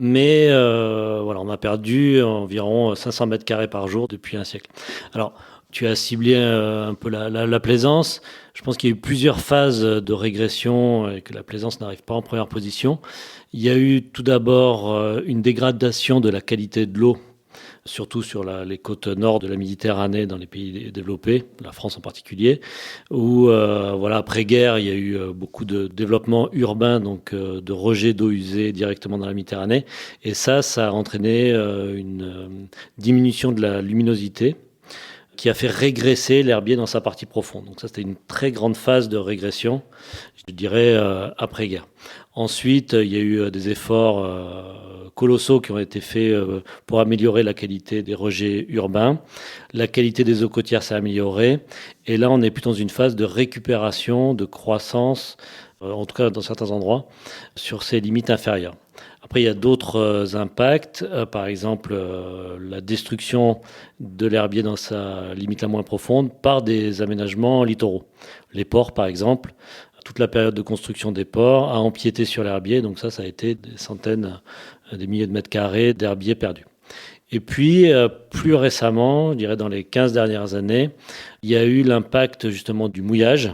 Mais on a perdu environ 500 mètres carrés par jour depuis un siècle. Alors, tu as ciblé un peu la plaisance. Je pense qu'il y a eu plusieurs phases de régression et que la plaisance n'arrive pas en première position. Il y a eu tout d'abord une dégradation de la qualité de l'eau, surtout sur les côtes nord de la Méditerranée, dans les pays développés, la France en particulier, où après-guerre, il y a eu beaucoup de développement urbain, donc de rejet d'eau usée directement dans la Méditerranée. Et ça a entraîné une diminution de la luminosité qui a fait régresser l'herbier dans sa partie profonde. Donc ça, c'était une très grande phase de régression, je dirais, après-guerre. Ensuite, il y a eu des efforts colossaux qui ont été faits pour améliorer la qualité des rejets urbains. La qualité des eaux côtières s'est améliorée. Et là, on est plutôt dans une phase de récupération, de croissance, en tout cas dans certains endroits, sur ces limites inférieures. Après, il y a d'autres impacts, par exemple la destruction de l'herbier dans sa limite la moins profonde par des aménagements littoraux. Les ports, par exemple, toute la période de construction des ports a empiété sur l'herbier, donc ça a été des centaines, des milliers de mètres carrés d'herbier perdus. Et puis, plus récemment, je dirais dans les 15 dernières années, il y a eu l'impact justement du mouillage.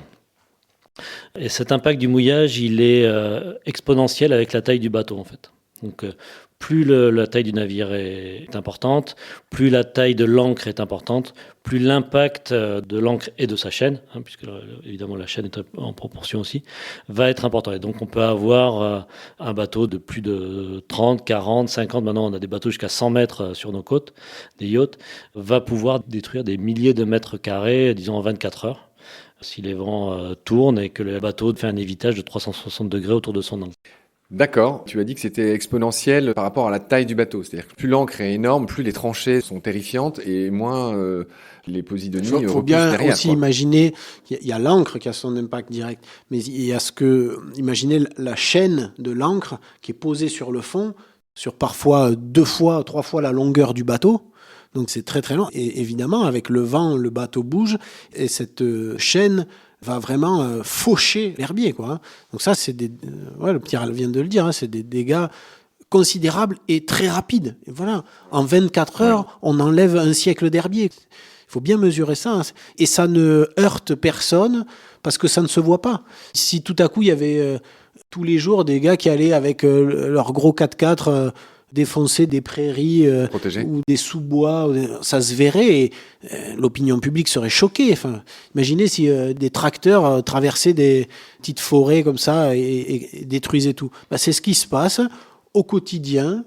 Et cet impact du mouillage, il est exponentiel avec la taille du bateau, en fait. Donc plus la taille du navire est importante, plus la taille de l'ancre est importante, plus l'impact de l'ancre et de sa chaîne, puisque évidemment la chaîne est en proportion aussi, va être important. Et donc on peut avoir un bateau de plus de 30, 40, 50, maintenant on a des bateaux jusqu'à 100 mètres sur nos côtes, des yachts, va pouvoir détruire des milliers de mètres carrés, disons en 24 heures, si les vents tournent et que le bateau fait un évitage de 360 degrés autour de son ancre. D'accord. Tu as dit que c'était exponentiel par rapport à la taille du bateau. C'est-à-dire que plus l'ancre est énorme, plus les tranchées sont terrifiantes et moins les posidonies Il faut bien derrière, aussi quoi. imaginer qu'il y a l'ancre qui a son impact direct, mais il y a imaginez la chaîne de l'ancre qui est posée sur le fond, sur parfois 2 fois, 3 fois la longueur du bateau. Donc c'est très très long. Et évidemment, avec le vent, le bateau bouge et cette chaîne va vraiment faucher l'herbier, quoi. Donc ça, c'est le Pierre vient de le dire, c'est des dégâts considérables et très rapides. Et voilà, en 24 heures, on enlève un siècle d'herbier. Il faut bien mesurer ça. Et ça ne heurte personne parce que ça ne se voit pas. Si tout à coup, il y avait tous les jours des gars qui allaient avec leur gros 4x4 défoncer des prairies ou des sous-bois, ça se verrait et l'opinion publique serait choquée. Enfin, imaginez si des tracteurs traversaient des petites forêts comme ça et détruisaient tout. C'est ce qui se passe au quotidien,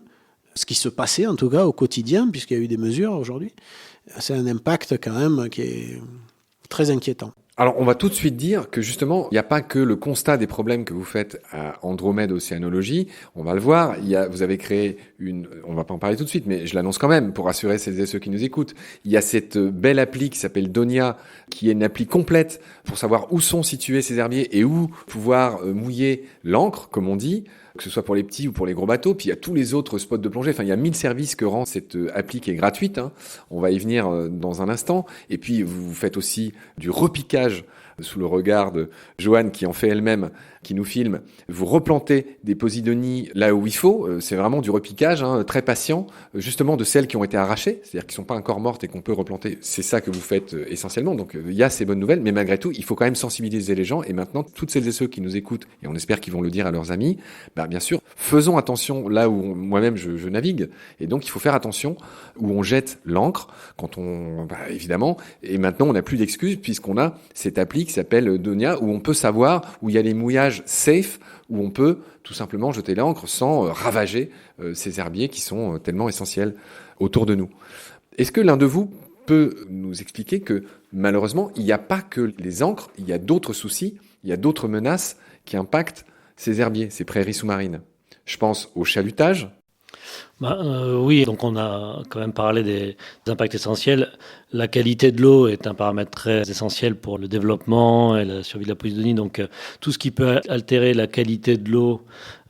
ce qui se passait en tout cas au quotidien, puisqu'il y a eu des mesures aujourd'hui. C'est un impact quand même qui est très inquiétant. Alors, on va tout de suite dire que justement, il n'y a pas que le constat des problèmes que vous faites à Andromède Océanologie. On va le voir. Vous avez créé on va pas en parler tout de suite, mais je l'annonce quand même pour rassurer celles et ceux qui nous écoutent. Il y a cette belle appli qui s'appelle Donia, qui est une appli complète pour savoir où sont situés ces herbiers et où pouvoir mouiller l'ancre, comme on dit, que ce soit pour les petits ou pour les gros bateaux. Puis il y a tous les autres spots de plongée. Enfin, il y a 1000 services que rend cette appli qui est gratuite. On va y venir dans un instant. Et puis, vous faites aussi du repiquage sous le regard de Joanne qui en fait elle-même, qui nous filme. Vous replantez des posidonies là où il faut. C'est vraiment du repiquage, très patient, justement de celles qui ont été arrachées, c'est-à-dire qui sont pas encore mortes et qu'on peut replanter. C'est ça que vous faites essentiellement. Donc il y a ces bonnes nouvelles, mais malgré tout, il faut quand même sensibiliser les gens. Et maintenant, toutes celles et ceux qui nous écoutent, et on espère qu'ils vont le dire à leurs amis, bien sûr, faisons attention là où moi-même je navigue. Et donc il faut faire attention où on jette l'ancre, quand évidemment. Et maintenant, on n'a plus d'excuses puisqu'on a cette appli qui s'appelle Donia, où on peut savoir où il y a les mouillages safe, où on peut tout simplement jeter l'ancre sans ravager ces herbiers qui sont tellement essentiels autour de nous. Est-ce que l'un de vous peut nous expliquer que malheureusement, il n'y a pas que les ancres, il y a d'autres soucis, il y a d'autres menaces qui impactent ces herbiers, ces prairies sous-marines? Je pense au chalutage. Oui, donc on a quand même parlé des impacts essentiels. La qualité de l'eau est un paramètre très essentiel pour le développement et la survie de la posidonie. Donc tout ce qui peut altérer la qualité de l'eau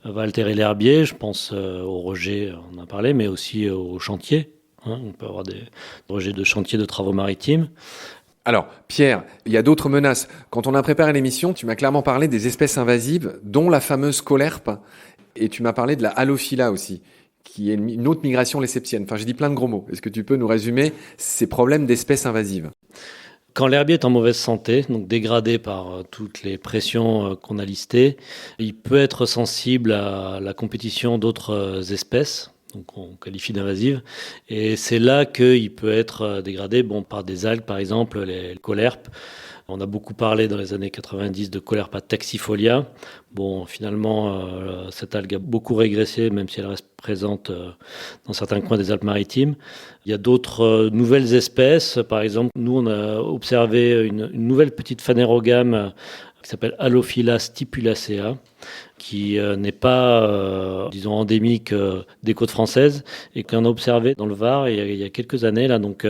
va altérer l'herbier. Je pense aux rejets, on en a parlé, mais aussi aux chantiers. On peut avoir des rejets de chantiers de travaux maritimes. Alors, Pierre, il y a d'autres menaces. Quand on a préparé l'émission, tu m'as clairement parlé des espèces invasives, dont la fameuse colerpe, et tu m'as parlé de la Halophila aussi, qui est une autre migration lesseptienne. Enfin, j'ai dit plein de gros mots. Est-ce que tu peux nous résumer ces problèmes d'espèces invasives? Quand l'herbier est en mauvaise santé, donc dégradé par toutes les pressions qu'on a listées, il peut être sensible à la compétition d'autres espèces, donc on qualifie d'invasive, et c'est là qu'il peut être dégradé par des algues, par exemple les colerpes. On a beaucoup parlé dans les années 90 de Colerpa taxifolia. Finalement, cette algue a beaucoup régressé, même si elle reste présente dans certains coins des Alpes-Maritimes. Il y a d'autres nouvelles espèces. Par exemple, nous, on a observé une nouvelle petite phanérogame qui s'appelle Halophila stipulacea, qui n'est pas, disons, endémique des côtes françaises et qu'on a observé dans le Var il y a quelques années. Là, donc,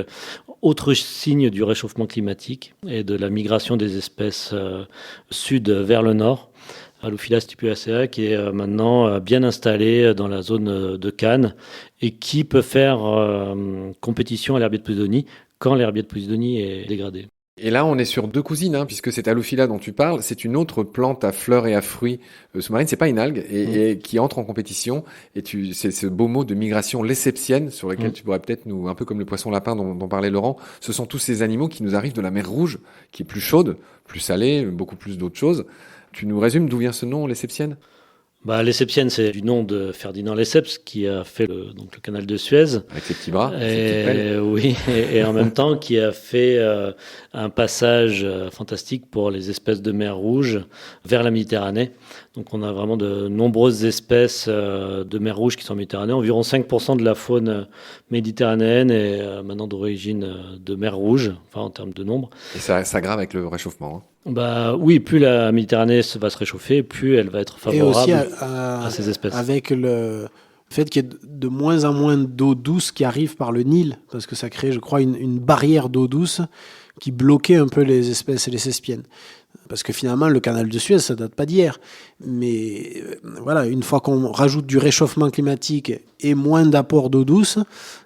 autre signe du réchauffement climatique et de la migration des espèces sud vers le nord. Halophila stipulacea qui est maintenant bien installé dans la zone de Cannes et qui peut faire compétition à l'herbier de posidonie quand l'herbier de posidonie est dégradé. Et là, on est sur deux cousines, puisque cette Halophila dont tu parles, c'est une autre plante à fleurs et à fruits sous-marine. C'est pas une algue et qui entre en compétition. Et c'est ce beau mot de migration lesseptienne sur lequel tu pourrais peut-être nous, un peu comme le poisson lapin dont parlait Laurent. Ce sont tous ces animaux qui nous arrivent de la mer Rouge, qui est plus chaude, plus salée, beaucoup plus d'autres choses. Tu nous résumes d'où vient ce nom lesseptienne? Lesseps, c'est du nom de Ferdinand Lesseps qui a fait le canal de Suez. Avec ses petits bras, ses petites pelles. Oui, et en même temps qui a fait un passage fantastique pour les espèces de mer Rouge vers la Méditerranée. Donc on a vraiment de nombreuses espèces de mer Rouge qui sont en Méditerranée. Environ 5% de la faune méditerranéenne est maintenant d'origine de mer Rouge, enfin en termes de nombre. Et ça s'aggrave avec le réchauffement. Oui, plus la Méditerranée va se réchauffer, plus elle va être favorable et aussi à ces espèces. Avec le fait qu'il y ait de moins en moins d'eau douce qui arrive par le Nil, parce que ça crée, je crois, une barrière d'eau douce qui bloquait un peu les espèces lessespiennes. Parce que finalement, le canal de Suez, ça date pas d'hier. Mais voilà, une fois qu'on rajoute du réchauffement climatique et moins d'apport d'eau douce,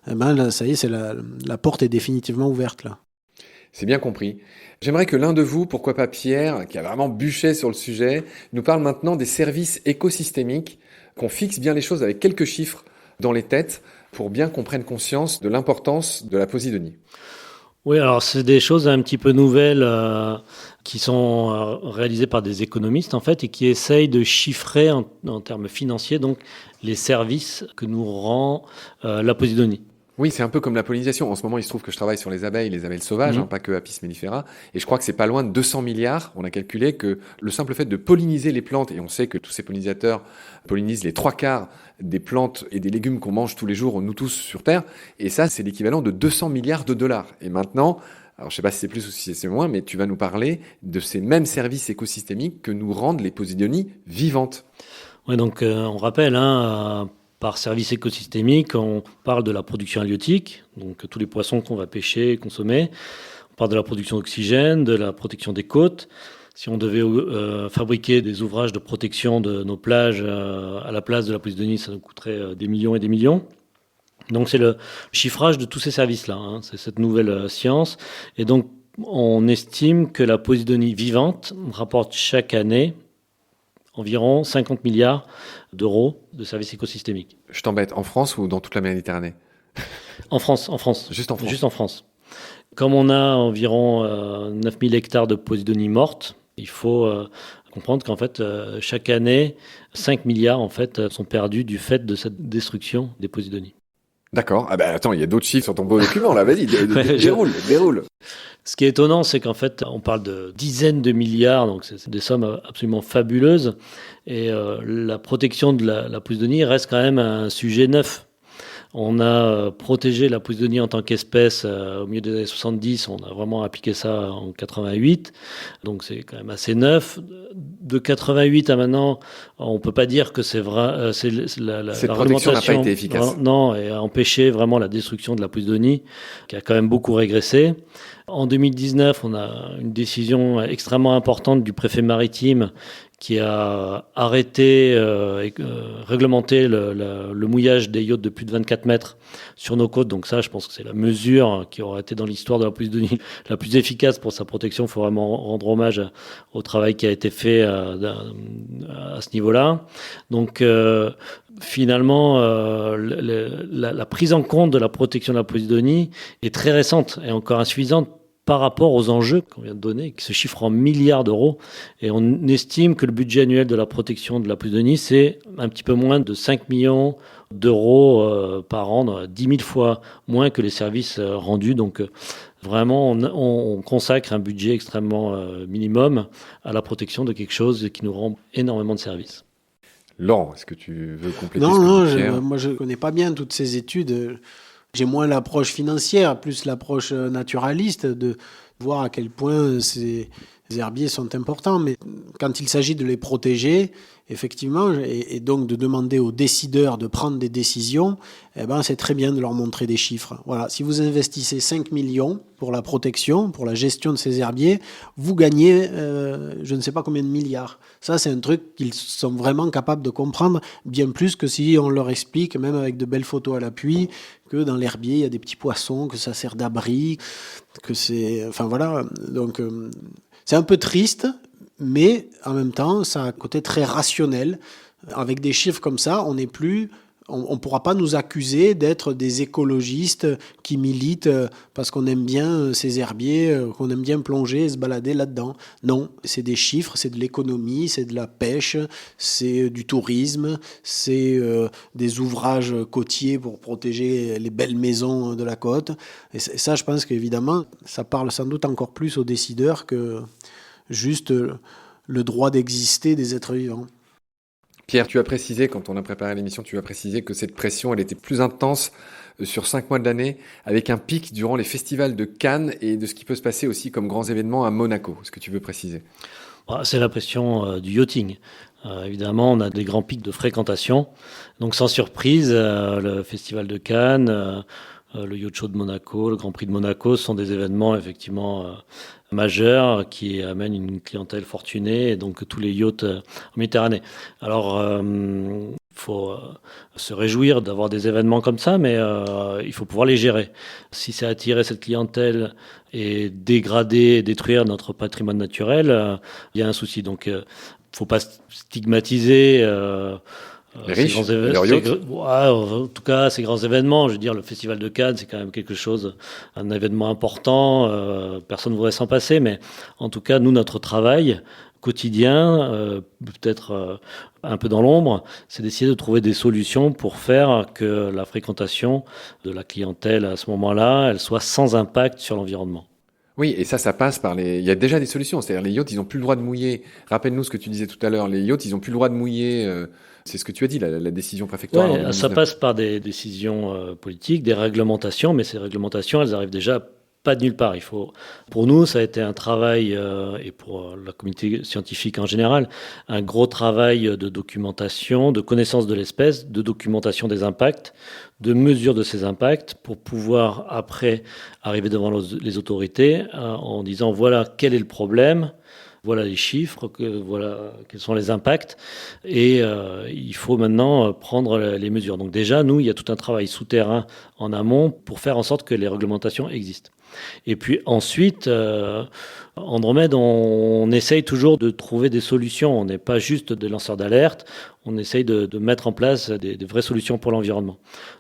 là, ça y est, la porte est définitivement ouverte là. C'est bien compris. J'aimerais que l'un de vous, pourquoi pas Pierre, qui a vraiment bûché sur le sujet, nous parle maintenant des services écosystémiques, qu'on fixe bien les choses avec quelques chiffres dans les têtes pour bien qu'on prenne conscience de l'importance de la Posidonie. Oui, alors c'est des choses un petit peu nouvelles qui sont réalisées par des économistes en fait et qui essayent de chiffrer en termes financiers donc les services que nous rend la Posidonie. Oui, c'est un peu comme la pollinisation. En ce moment, il se trouve que je travaille sur les abeilles sauvages, pas que Apis mellifera. Et je crois que c'est pas loin de 200 milliards. On a calculé que le simple fait de polliniser les plantes, et on sait que tous ces pollinisateurs pollinisent les 3/4 des plantes et des légumes qu'on mange tous les jours, nous tous sur Terre. Et ça, c'est l'équivalent de 200 milliards de dollars. Et maintenant, alors je sais pas si c'est plus ou si c'est moins, mais tu vas nous parler de ces mêmes services écosystémiques que nous rendent les Posidonies vivantes. Oui, donc on rappelle, par service écosystémique, on parle de la production halieutique, donc tous les poissons qu'on va pêcher et consommer. On parle de la production d'oxygène, de la protection des côtes. Si on devait fabriquer des ouvrages de protection de nos plages à la place de la Posidonie, ça nous coûterait des millions et des millions. Donc c'est le chiffrage de tous ces services-là, c'est cette nouvelle science. Et donc on estime que la Posidonie vivante rapporte chaque année environ 50 milliards d'euros de services écosystémiques. Je t'embête, en France ou dans toute la Méditerranée ? En France. Juste en France. Juste en France. Comme on a environ 9000 hectares de Posidonie morte, il faut comprendre qu'en fait, chaque année, 5 milliards en fait, sont perdus du fait de cette destruction des Posidonies. D'accord. Ah ben attends, il y a d'autres chiffres sur ton beau document, là, vas-y, déroule. Ce qui est étonnant, c'est qu'en fait, on parle de dizaines de milliards, donc c'est des sommes absolument fabuleuses. Et la protection de la Posidonie reste quand même un sujet neuf. On a protégé la Posidonie en tant qu'espèce au milieu des années 70. On a vraiment appliqué ça en 88. Donc c'est quand même assez neuf. De 88 à maintenant, on peut pas dire que c'est vrai. Cette protection n'a pas été efficace. Non, et a empêché vraiment la destruction de la Posidonie, qui a quand même beaucoup régressé. En 2019, on a une décision extrêmement importante du préfet maritime qui a arrêté et réglementé le mouillage des yachts de plus de 24 mètres sur nos côtes. Donc ça, je pense que c'est la mesure qui aura été dans l'histoire de la Posidonie la plus efficace pour sa protection. Il faut vraiment rendre hommage au travail qui a été fait à ce niveau-là. Donc finalement, la prise en compte de la protection de la Posidonie est très récente et encore insuffisante par rapport aux enjeux qu'on vient de donner, qui se chiffrent en milliards d'euros. Et on estime que le budget annuel de la protection de la Posidonie, c'est un petit peu moins de 5 millions d'euros par an, 10 000 fois moins que les services rendus. Donc vraiment, on consacre un budget extrêmement minimum à la protection de quelque chose qui nous rend énormément de services. Laurent, est-ce que tu veux compléter moi je ne connais pas bien toutes ces études. J'ai moins l'approche financière, plus l'approche naturaliste, de voir à quel point ces herbiers sont importants. Mais quand il s'agit de les protéger, effectivement, et donc de demander aux décideurs de prendre des décisions, c'est très bien de leur montrer des chiffres. Voilà, si vous investissez 5 millions pour la protection, pour la gestion de ces herbiers, vous gagnez je ne sais pas combien de milliards. Ça, c'est un truc qu'ils sont vraiment capables de comprendre, bien plus que si on leur explique, même avec de belles photos à l'appui, que dans l'herbier, il y a des petits poissons, que ça sert d'abri, que c'est... Enfin voilà, donc c'est un peu triste, mais en même temps, ça a un côté très rationnel. Avec des chiffres comme ça, on n'est plus On ne pourra pas nous accuser d'être des écologistes qui militent parce qu'on aime bien ces herbiers, qu'on aime bien plonger et se balader là-dedans. Non, c'est des chiffres, c'est de l'économie, c'est de la pêche, c'est du tourisme, c'est des ouvrages côtiers pour protéger les belles maisons de la côte. Et ça, je pense qu'évidemment, ça parle sans doute encore plus aux décideurs que juste le droit d'exister des êtres vivants. Pierre, tu as précisé, quand on a préparé l'émission, tu as précisé que cette pression, elle était plus intense sur 5 mois de l'année, avec un pic durant les festivals de Cannes et de ce qui peut se passer aussi comme grands événements à Monaco. Est-ce que tu veux préciser ? C'est la pression du yachting. Évidemment, on a des grands pics de fréquentation. Donc sans surprise, le festival de Cannes, le Yacht Show de Monaco, le Grand Prix de Monaco sont des événements effectivement majeurs qui amènent une clientèle fortunée et donc tous les yachts en Méditerranée. Alors, il faut se réjouir d'avoir des événements comme ça, mais il faut pouvoir les gérer. Si c'est attirer cette clientèle et dégrader, détruire notre patrimoine naturel, il y a un souci. Donc, faut pas stigmatiser les riches, leurs yachts. En tout cas, ces grands événements, je veux dire, le Festival de Cannes, c'est quand même quelque chose, un événement important, personne ne voudrait s'en passer, mais en tout cas, nous, notre travail quotidien, peut-être un peu dans l'ombre, c'est d'essayer de trouver des solutions pour faire que la fréquentation de la clientèle à ce moment-là, elle soit sans impact sur l'environnement. Oui, et ça passe par les... Il y a déjà des solutions, c'est-à-dire les yachts, ils n'ont plus le droit de mouiller. Rappelle-nous ce que tu disais tout à l'heure, les yachts, ils n'ont plus le droit de mouiller... C'est ce que tu as dit, la décision préfectorale. Ouais, ça passe par des décisions politiques, des réglementations, mais ces réglementations, elles arrivent déjà pas de nulle part. Pour nous, ça a été un travail, et pour la communauté scientifique en général, un gros travail de documentation, de connaissance de l'espèce, de documentation des impacts, de mesure de ces impacts, pour pouvoir après arriver devant les autorités en disant voilà quel est le problème. Voilà les chiffres, voilà quels sont les impacts, et il faut maintenant prendre les mesures. Donc déjà, nous, il y a tout un travail souterrain en amont pour faire en sorte que les réglementations existent. Et puis ensuite, Andromède, on essaye toujours de trouver des solutions. On n'est pas juste des lanceurs d'alerte, on essaye de mettre en place des vraies solutions pour l'environnement.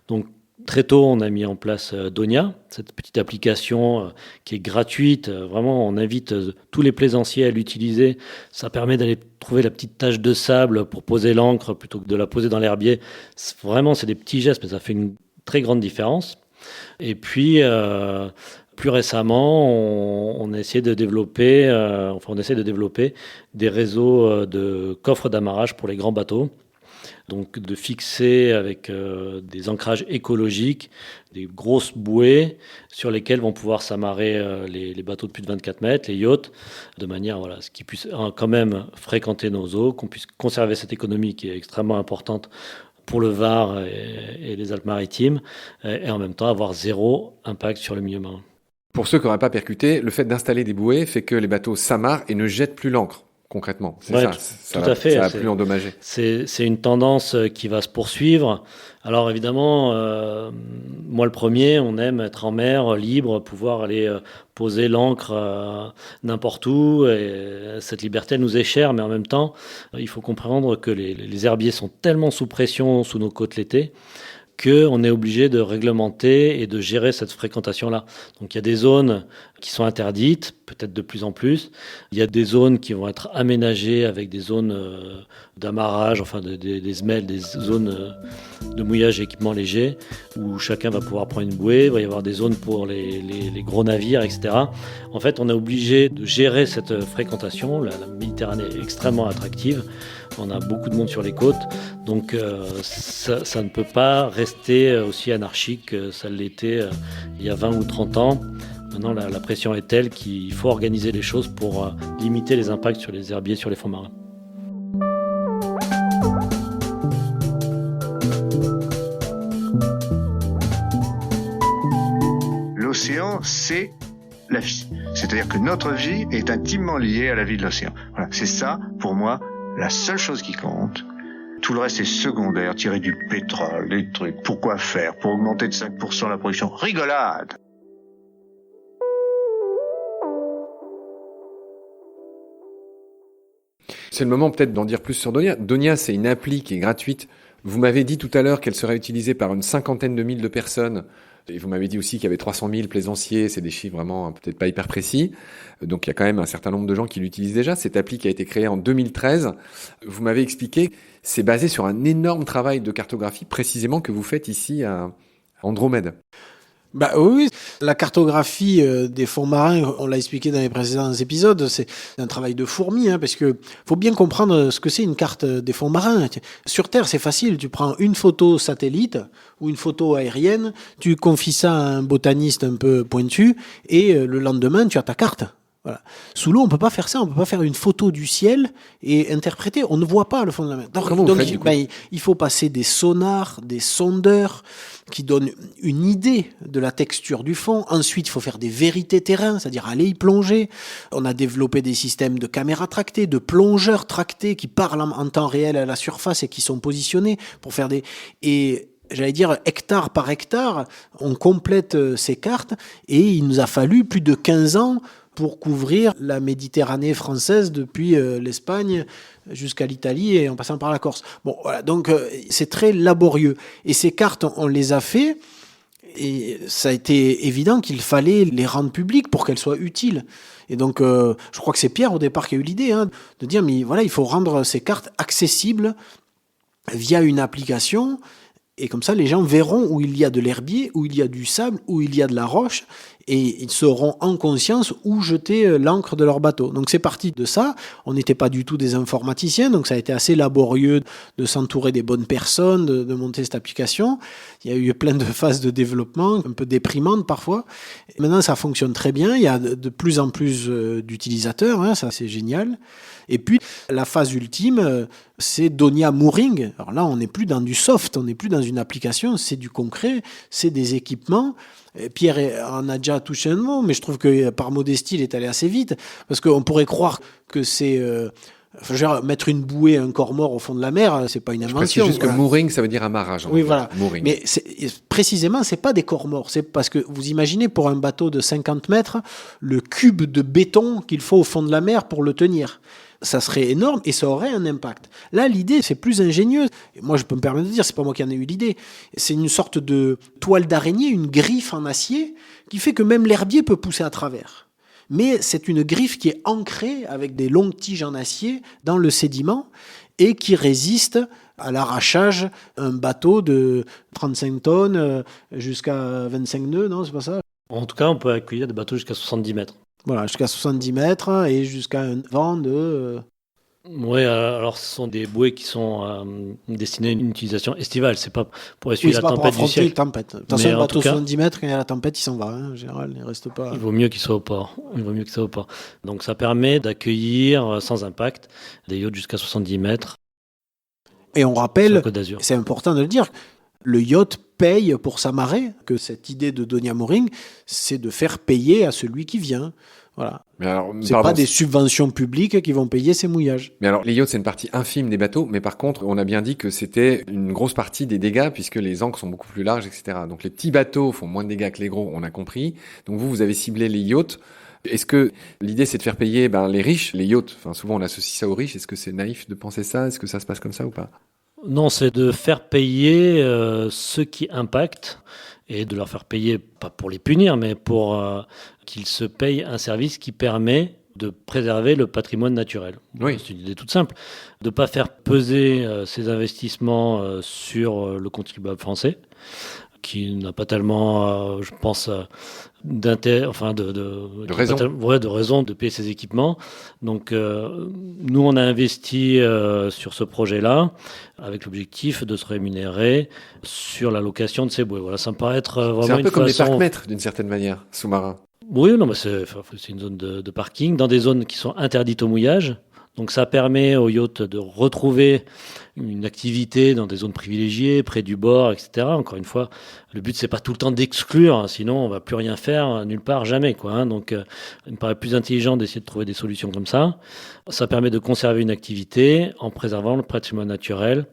Donc très tôt, on a mis en place Donia, cette petite application qui est gratuite. Vraiment, on invite tous les plaisanciers à l'utiliser. Ça permet d'aller trouver la petite tache de sable pour poser l'ancre plutôt que de la poser dans l'herbier. Vraiment, c'est des petits gestes, mais ça fait une très grande différence. Et puis, plus récemment, on essaie de développer, on essaie de développer des réseaux de coffres d'amarrage pour les grands bateaux. Donc de fixer avec des ancrages écologiques, des grosses bouées sur lesquelles vont pouvoir s'amarrer les bateaux de plus de 24 mètres, les yachts, de manière à ce qu'ils puissent quand même fréquenter nos eaux, qu'on puisse conserver cette économie qui est extrêmement importante pour le Var et les Alpes-Maritimes, et en même temps avoir zéro impact sur le milieu marin. Pour ceux qui n'auraient pas percuté, le fait d'installer des bouées fait que les bateaux s'amarrent et ne jettent plus l'ancre. Concrètement, c'est tout à fait. Ça va plus endommager. C'est une tendance qui va se poursuivre. Alors évidemment, moi le premier, on aime être en mer, libre, pouvoir aller poser l'ancre n'importe où. Et cette liberté nous est chère, mais en même temps, il faut comprendre que les herbiers sont tellement sous pression sous nos côtes l'été qu'on est obligé de réglementer et de gérer cette fréquentation-là. Donc il y a des zones qui sont interdites, peut-être de plus en plus. Il y a des zones qui vont être aménagées avec des zones d'amarrage, enfin des semelles, des zones de mouillage et équipement léger, où chacun va pouvoir prendre une bouée. Il va y avoir des zones pour les gros navires, etc. En fait, on est obligé de gérer cette fréquentation. La Méditerranée est extrêmement attractive. On a beaucoup de monde sur les côtes, donc ça ne peut pas rester aussi anarchique que ça l'était il y a 20 ou 30 ans. Maintenant, la pression est telle qu'il faut organiser les choses pour limiter les impacts sur les herbiers, sur les fonds marins. L'océan, c'est la vie. C'est-à-dire que notre vie est intimement liée à la vie de l'océan. Voilà, c'est ça, pour moi, la seule chose qui compte. Tout le reste est secondaire, tirer du pétrole, des trucs. Pourquoi faire? Pour augmenter de 5% la production? Rigolade! C'est le moment peut-être d'en dire plus sur Donia. Donia, c'est une appli qui est gratuite Vous m'avez dit tout à l'heure qu'elle serait utilisée par une 50aine de mille de personnes. Et vous m'avez dit aussi qu'il y avait 300 000 plaisanciers. C'est des chiffres vraiment peut-être pas hyper précis. Donc il y a quand même un certain nombre de gens qui l'utilisent déjà. Cette appli qui a été créée en 2013, vous m'avez expliqué, c'est basé sur un énorme travail de cartographie précisément que vous faites ici à Andromède. Bah oui, la cartographie des fonds marins, on l'a expliqué dans les précédents épisodes, c'est un travail de fourmi, parce que faut bien comprendre ce que c'est une carte des fonds marins. Sur Terre, c'est facile, tu prends une photo satellite ou une photo aérienne, tu confies ça à un botaniste un peu pointu, et le lendemain, tu as ta carte. Voilà. Sous l'eau, on peut pas faire ça, on peut pas faire une photo du ciel et interpréter, on ne voit pas le fond de la mer. Il faut passer des sonars, des sondeurs qui donnent une idée de la texture du fond. Ensuite, il faut faire des vérités terrain, c'est-à-dire aller y plonger. On a développé des systèmes de caméras tractées, de plongeurs tractés qui parlent en temps réel à la surface et qui sont positionnés pour faire j'allais dire, hectare par hectare, on complète ces cartes et il nous a fallu plus de 15 ans pour couvrir la Méditerranée française depuis l'Espagne jusqu'à l'Italie et en passant par la Corse. Bon, voilà, donc c'est très laborieux. Et ces cartes, on les a fait et ça a été évident qu'il fallait les rendre publiques pour qu'elles soient utiles. Et donc, je crois que c'est Pierre au départ qui a eu l'idée de dire, mais voilà, il faut rendre ces cartes accessibles via une application. Et comme ça, les gens verront où il y a de l'herbier, où il y a du sable, où il y a de la roche, et ils sauront en conscience où jeter l'ancre de leur bateau. Donc c'est parti de ça. On n'était pas du tout des informaticiens, donc ça a été assez laborieux de s'entourer des bonnes personnes, de monter cette application. Il y a eu plein de phases de développement, un peu déprimantes parfois. Et maintenant, ça fonctionne très bien. Il y a de plus en plus d'utilisateurs, ça c'est génial. Et puis, la phase ultime, c'est Donia Mooring. Alors là, on n'est plus dans du soft, on n'est plus dans une application, c'est du concret, c'est des équipements. Pierre en a déjà touché un mot, mais je trouve que par modestie, il est allé assez vite, parce qu'on pourrait croire que c'est... mettre une bouée, un corps mort au fond de la mer, c'est pas une invention. C'est juste que mooring, ça veut dire amarrage. Oui, voilà. Mooring. Mais précisément, c'est pas des corps morts. C'est parce que vous imaginez pour un bateau de 50 mètres, le cube de béton qu'il faut au fond de la mer pour le tenir. Ça serait énorme et ça aurait un impact. Là, l'idée, c'est plus ingénieux. Et moi, je peux me permettre de dire, c'est pas moi qui en ai eu l'idée. C'est une sorte de toile d'araignée, une griffe en acier, qui fait que même l'herbier peut pousser à travers. Mais c'est une griffe qui est ancrée avec des longues tiges en acier dans le sédiment et qui résiste à l'arrachage. Un bateau de 35 tonnes jusqu'à 25 nœuds, non, c'est pas ça? En tout cas, on peut accueillir des bateaux jusqu'à 70 mètres. Voilà, jusqu'à 70 mètres et jusqu'à un vent de... Oui, alors ce sont des bouées qui sont destinées à une utilisation estivale. C'est pas pour essuyer la tempête du siècle. Tempête. De toute façon, un bateau 70 mètres, quand il y a la tempête, il s'en va. En général, il ne reste pas... Il vaut mieux qu'il soit au port. Donc ça permet d'accueillir sans impact des yachts jusqu'à 70 mètres. Et on rappelle, Côte d'Azur. c'est important de le dire, le yacht paye pour s'amarrer, que cette idée de Donia Mooring, c'est de faire payer à celui qui vient. Voilà. Mais alors, c'est pas des subventions publiques qui vont payer ces mouillages. Mais alors, les yachts, c'est une partie infime des bateaux, mais par contre, on a bien dit que c'était une grosse partie des dégâts, puisque les ancres sont beaucoup plus larges, etc. Donc les petits bateaux font moins de dégâts que les gros, on a compris. Donc vous avez ciblé les yachts. Est-ce que l'idée, c'est de faire payer les riches, les yachts? Enfin, souvent, on associe ça aux riches. Est-ce que c'est naïf de penser ça? Est-ce que ça se passe comme ça ou pas? Non, c'est de faire payer ceux qui impactent et de leur faire payer, pas pour les punir, mais pour qu'ils se payent un service qui permet de préserver le patrimoine naturel. Oui. C'est une idée toute simple. De ne pas faire peser ces investissements sur le contribuable français, qui n'a pas tellement, je pense, de raison de payer ses équipements. Donc, nous, on a investi sur ce projet-là avec l'objectif de se rémunérer sur la location de ces bouées. Voilà, ça me paraît être vraiment c'est un peu comme les façon... parcs-mètres, d'une certaine manière, sous-marins. Oui, non, mais c'est une zone de parking dans des zones qui sont interdites au mouillage. Donc ça permet aux yachts de retrouver une activité dans des zones privilégiées, près du bord, etc. Encore une fois, le but, c'est pas tout le temps d'exclure, sinon on va plus rien faire nulle part, jamais, quoi. Donc il me paraît plus intelligent d'essayer de trouver des solutions comme ça. Ça permet de conserver une activité en préservant le patrimoine naturel.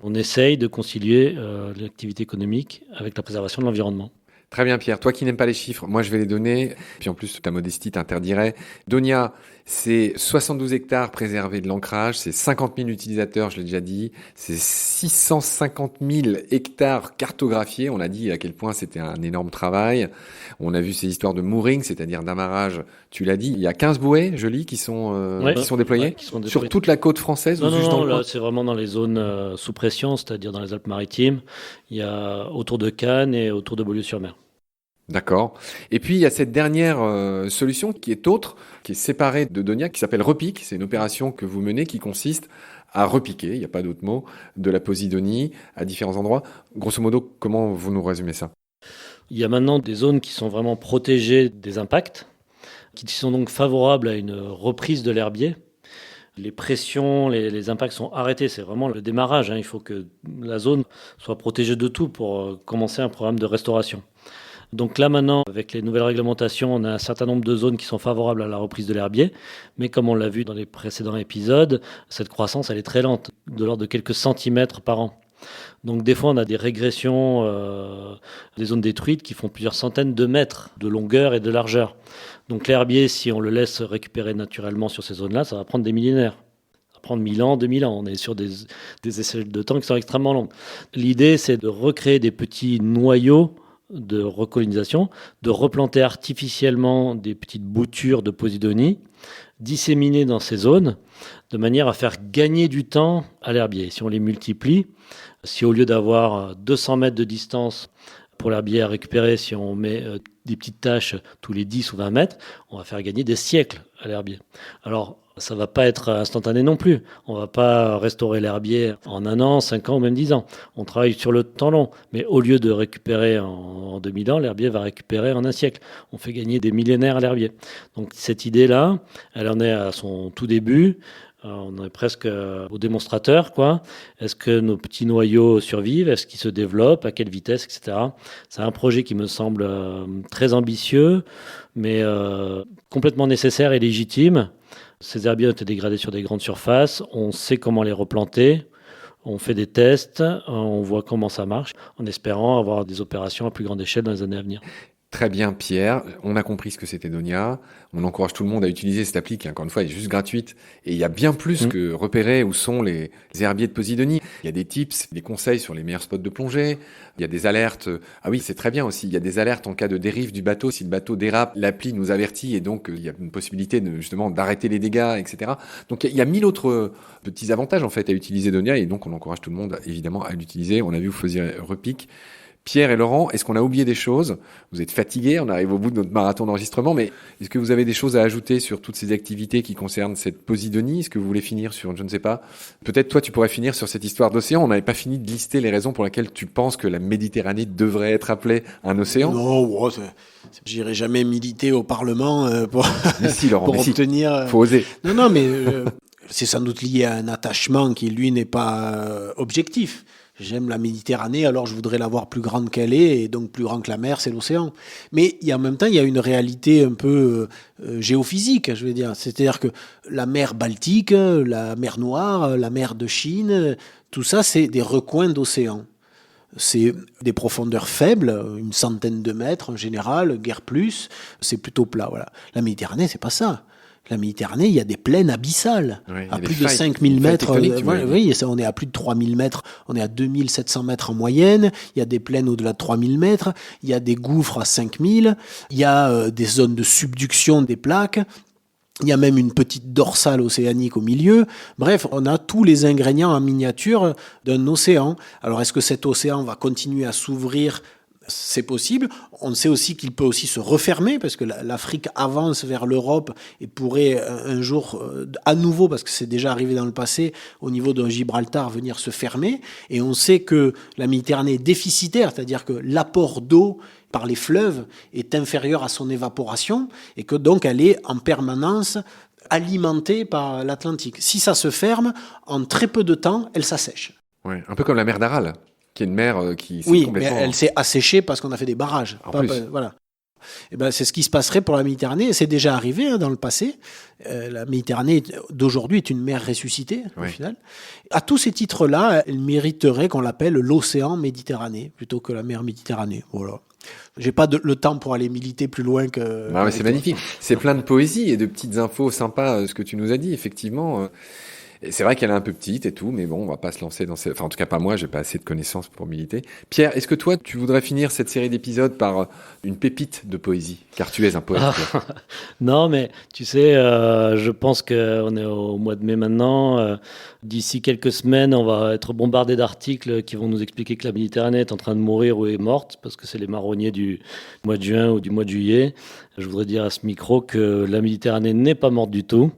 On essaye de concilier l'activité économique avec la préservation de l'environnement. Très bien, Pierre. Toi qui n'aimes pas les chiffres, moi je vais les donner. Puis en plus, ta modestie t'interdirait. Donia, c'est 72 hectares préservés de l'ancrage, c'est 50 000 utilisateurs, je l'ai déjà dit, c'est 650 000 hectares cartographiés. On a dit à quel point c'était un énorme travail. On a vu ces histoires de mooring, c'est-à-dire d'amarrage. Tu l'as dit, il y a 15 bouées, je lis, qui sont déployées, ouais, qui sont déployées sur toute la côte française. Non, ou juste dans le là, coin c'est vraiment dans les zones sous pression, c'est-à-dire dans les Alpes-Maritimes. Il y a autour de Cannes et autour de Beaulieu-sur-Mer. D'accord. Et puis, il y a cette dernière solution qui est autre, qui est séparée de Donia, qui s'appelle Repique. C'est une opération que vous menez qui consiste à repiquer, il n'y a pas d'autre mot, de la Posidonie à différents endroits. Grosso modo, comment vous nous résumez ça? Il y a maintenant des zones qui sont vraiment protégées des impacts, qui sont donc favorables à une reprise de l'herbier. Les pressions, les impacts sont arrêtés, c'est vraiment le démarrage. Il faut que la zone soit protégée de tout pour commencer un programme de restauration. Donc là maintenant, avec les nouvelles réglementations, on a un certain nombre de zones qui sont favorables à la reprise de l'herbier. Mais comme on l'a vu dans les précédents épisodes, cette croissance, elle est très lente, de l'ordre de quelques centimètres par an. Donc des fois, on a des régressions des zones détruites qui font plusieurs centaines de mètres de longueur et de largeur. Donc l'herbier, si on le laisse récupérer naturellement sur ces zones-là, ça va prendre des millénaires. Ça va prendre 1000 ans, 2000 ans. On est sur des échelles de temps qui sont extrêmement longues. L'idée, c'est de recréer des petits noyaux de recolonisation, de replanter artificiellement des petites boutures de Posidonie, disséminées dans ces zones, de manière à faire gagner du temps à l'herbier. Si on les multiplie, si au lieu d'avoir 200 mètres de distance pour l'herbier à récupérer, si on met des petites tâches tous les 10 ou 20 mètres, on va faire gagner des siècles à l'herbier. Alors, ça ne va pas être instantané non plus. On ne va pas restaurer l'herbier en 1 an, 5 ans ou même 10 ans. On travaille sur le temps long. Mais au lieu de récupérer en 2000 ans, l'herbier va récupérer en 1 siècle. On fait gagner des millénaires à l'herbier. Donc cette idée-là, elle en est à son tout début. On est presque au démonstrateur, quoi. Est-ce que nos petits noyaux survivent? Est-ce qu'ils se développent? À quelle vitesse, etc. C'est un projet qui me semble très ambitieux, mais complètement nécessaire et légitime. Ces herbiers ont été dégradés sur des grandes surfaces. On sait comment les replanter. On fait des tests. On voit comment ça marche, en espérant avoir des opérations à plus grande échelle dans les années à venir. Très bien, Pierre. On a compris ce que c'était Donia. On encourage tout le monde à utiliser cette appli qui, encore une fois, est juste gratuite. Et il y a bien plus que repérer où sont les herbiers de Posidonie. Il y a des tips, des conseils sur les meilleurs spots de plongée. Il y a des alertes. Ah oui, c'est très bien aussi. Il y a des alertes en cas de dérive du bateau. Si le bateau dérape, l'appli nous avertit et donc il y a une possibilité justement d'arrêter les dégâts, etc. Donc il y a 1000 autres petits avantages en fait à utiliser Donia et donc on encourage tout le monde évidemment à l'utiliser. On a vu, vous faisiez Repique. Pierre et Laurent, est-ce qu'on a oublié des choses? Vous êtes fatigués, on arrive au bout de notre marathon d'enregistrement, mais est-ce que vous avez des choses à ajouter sur toutes ces activités qui concernent cette Posidonie? Est-ce que vous voulez finir sur, je ne sais pas, peut-être toi tu pourrais finir sur cette histoire d'océan. On n'avait pas fini de lister les raisons pour lesquelles tu penses que la Méditerranée devrait être appelée un océan. Non, j'irai jamais militer au Parlement pour, mais si, Laurent, pour obtenir... Faut oser. Non, mais c'est sans doute lié à un attachement qui, lui, n'est pas objectif. J'aime la Méditerranée, alors je voudrais la voir plus grande qu'elle est, et donc plus grand que la mer, c'est l'océan. Mais en même temps, il y a une réalité un peu géophysique, je veux dire. C'est-à-dire que la mer Baltique, la mer Noire, la mer de Chine, tout ça, c'est des recoins d'océan. C'est des profondeurs faibles, 100 de mètres en général, guère plus, c'est plutôt plat. Voilà. La Méditerranée, c'est pas ça. La Méditerranée, il y a des plaines abyssales, à plus de 5000 mètres. Oui, on est à plus de 3000 mètres, on est à 2700 mètres en moyenne. Il y a des plaines au-delà de 3000 mètres, il y a des gouffres à 5000, il y a des zones de subduction des plaques. Il y a même une petite dorsale océanique au milieu. Bref, on a tous les ingrédients en miniature d'un océan. Alors, est-ce que cet océan va continuer à s'ouvrir ? C'est possible. On sait aussi qu'il peut aussi se refermer parce que l'Afrique avance vers l'Europe et pourrait un jour, à nouveau, parce que c'est déjà arrivé dans le passé, au niveau de Gibraltar, venir se fermer. Et on sait que la Méditerranée est déficitaire, c'est-à-dire que l'apport d'eau par les fleuves est inférieur à son évaporation et que donc elle est en permanence alimentée par l'Atlantique. Si ça se ferme, en très peu de temps, elle s'assèche. Ouais, un peu comme la mer d'Aral, qui est une mer qui s'est oui, complètement... mais elle s'est asséchée parce qu'on a fait des barrages. En plus. Voilà. Eh ben, c'est ce qui se passerait pour la Méditerranée. C'est déjà arrivé dans le passé. La Méditerranée d'aujourd'hui est une mer ressuscitée, au final. À tous ces titres-là, elle mériterait qu'on l'appelle l'océan Méditerranée, plutôt que la mer Méditerranée. Voilà. J'ai pas le temps pour aller militer plus loin que... mais c'est magnifique. C'est plein de poésie et de petites infos sympas, ce que tu nous as dit, effectivement. Et c'est vrai qu'elle est un peu petite et tout, mais bon, on va pas se lancer dans ces... Enfin, en tout cas, pas moi, j'ai pas assez de connaissances pour militer. Pierre, est-ce que toi, tu voudrais finir cette série d'épisodes par une pépite de poésie? Car tu es un poète. Non, mais tu sais, je pense qu'on est au mois de mai maintenant. D'ici quelques semaines, on va être bombardé d'articles qui vont nous expliquer que la Méditerranée est en train de mourir ou est morte, parce que c'est les marronniers du mois de juin ou du mois de juillet. Je voudrais dire à ce micro que la Méditerranée n'est pas morte du tout.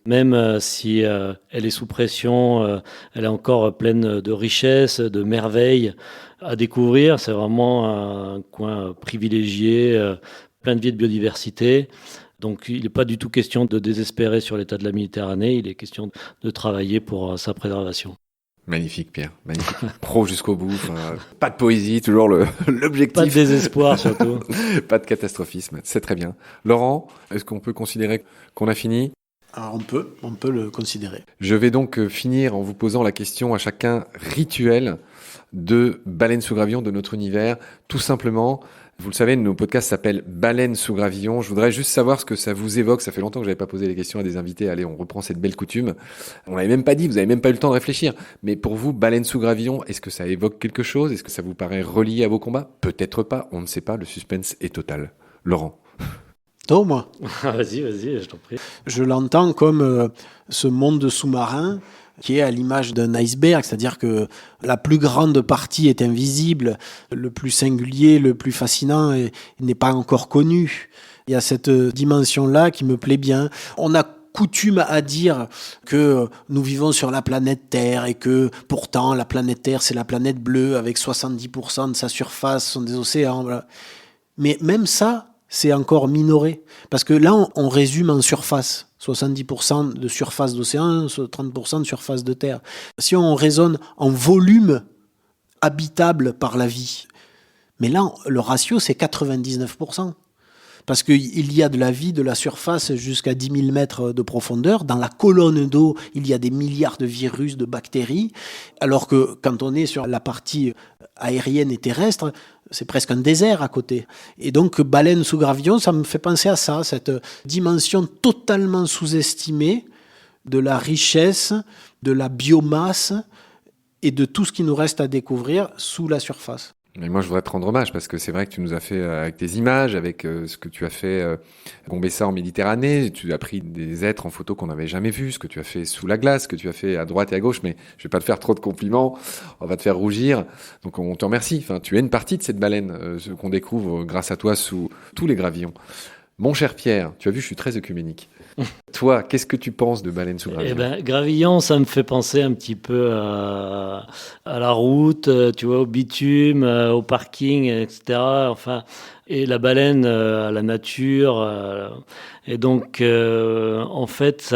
Même si elle est sous pression, elle est encore pleine de richesses, de merveilles à découvrir. C'est vraiment un coin privilégié, plein de vie et de biodiversité. Donc il n'est pas du tout question de désespérer sur l'état de la Méditerranée, il est question de travailler pour sa préservation. Magnifique, Pierre, magnifique. Pro jusqu'au bout, pas de poésie, toujours l'objectif. Pas de désespoir surtout. Pas de catastrophisme, c'est très bien. Laurent, est-ce qu'on peut considérer qu'on a fini ? Alors on peut le considérer. Je vais donc finir en vous posant la question à chacun rituelle de Baleine sous gravillon de notre univers. Tout simplement, vous le savez, nos podcasts s'appellent Baleine sous gravillon. Je voudrais juste savoir ce que ça vous évoque. Ça fait longtemps que j'avais pas posé les questions à des invités. Allez, on reprend cette belle coutume. On l'avait même pas dit, vous avez même pas eu le temps de réfléchir. Mais pour vous, Baleine sous gravillon, est-ce que ça évoque quelque chose? Est-ce que ça vous paraît relié à vos combats? Peut-être pas, on ne sait pas. Le suspense est total. Laurent. Moi. Vas-y, je t'en prie. Je l'entends comme ce monde sous-marin qui est à l'image d'un iceberg, c'est-à-dire que la plus grande partie est invisible, le plus singulier, le plus fascinant n'est pas encore connu. Il y a cette dimension-là qui me plaît bien. On a coutume à dire que nous vivons sur la planète Terre et que pourtant la planète Terre c'est la planète bleue avec 70% de sa surface sont des océans. Voilà. Mais même ça, c'est encore minoré. Parce que là, on résume en surface. 70% de surface d'océan, 30% de surface de terre. Si on raisonne en volume habitable par la vie, mais là, le ratio, c'est 99%. Parce qu'il y a de la vie de la surface jusqu'à 10 000 mètres de profondeur. Dans la colonne d'eau, il y a des milliards de virus, de bactéries. Alors que quand on est sur la partie aérienne et terrestre, c'est presque un désert à côté. Et donc, Baleine sous gravillon, ça me fait penser à ça, cette dimension totalement sous-estimée de la richesse, de la biomasse et de tout ce qui nous reste à découvrir sous la surface. Mais moi, je voudrais te rendre hommage parce que c'est vrai que tu nous as fait avec tes images, avec ce que tu as fait Gombessa en Méditerranée. Tu as pris des êtres en photo qu'on n'avait jamais vus, ce que tu as fait sous la glace, ce que tu as fait à droite et à gauche. Mais je vais pas te faire trop de compliments, on va te faire rougir. Donc on te remercie. Enfin, tu es une partie de cette baleine, ce qu'on découvre grâce à toi sous tous les gravillons. Mon cher Pierre, tu as vu, je suis très œcuménique. Toi, qu'est-ce que tu penses de Baleine sous gravillon? Gravillon, ça me fait penser un petit peu à la route, tu vois, au bitume, au parking, etc. Enfin, et la baleine à la nature. Et donc, en fait,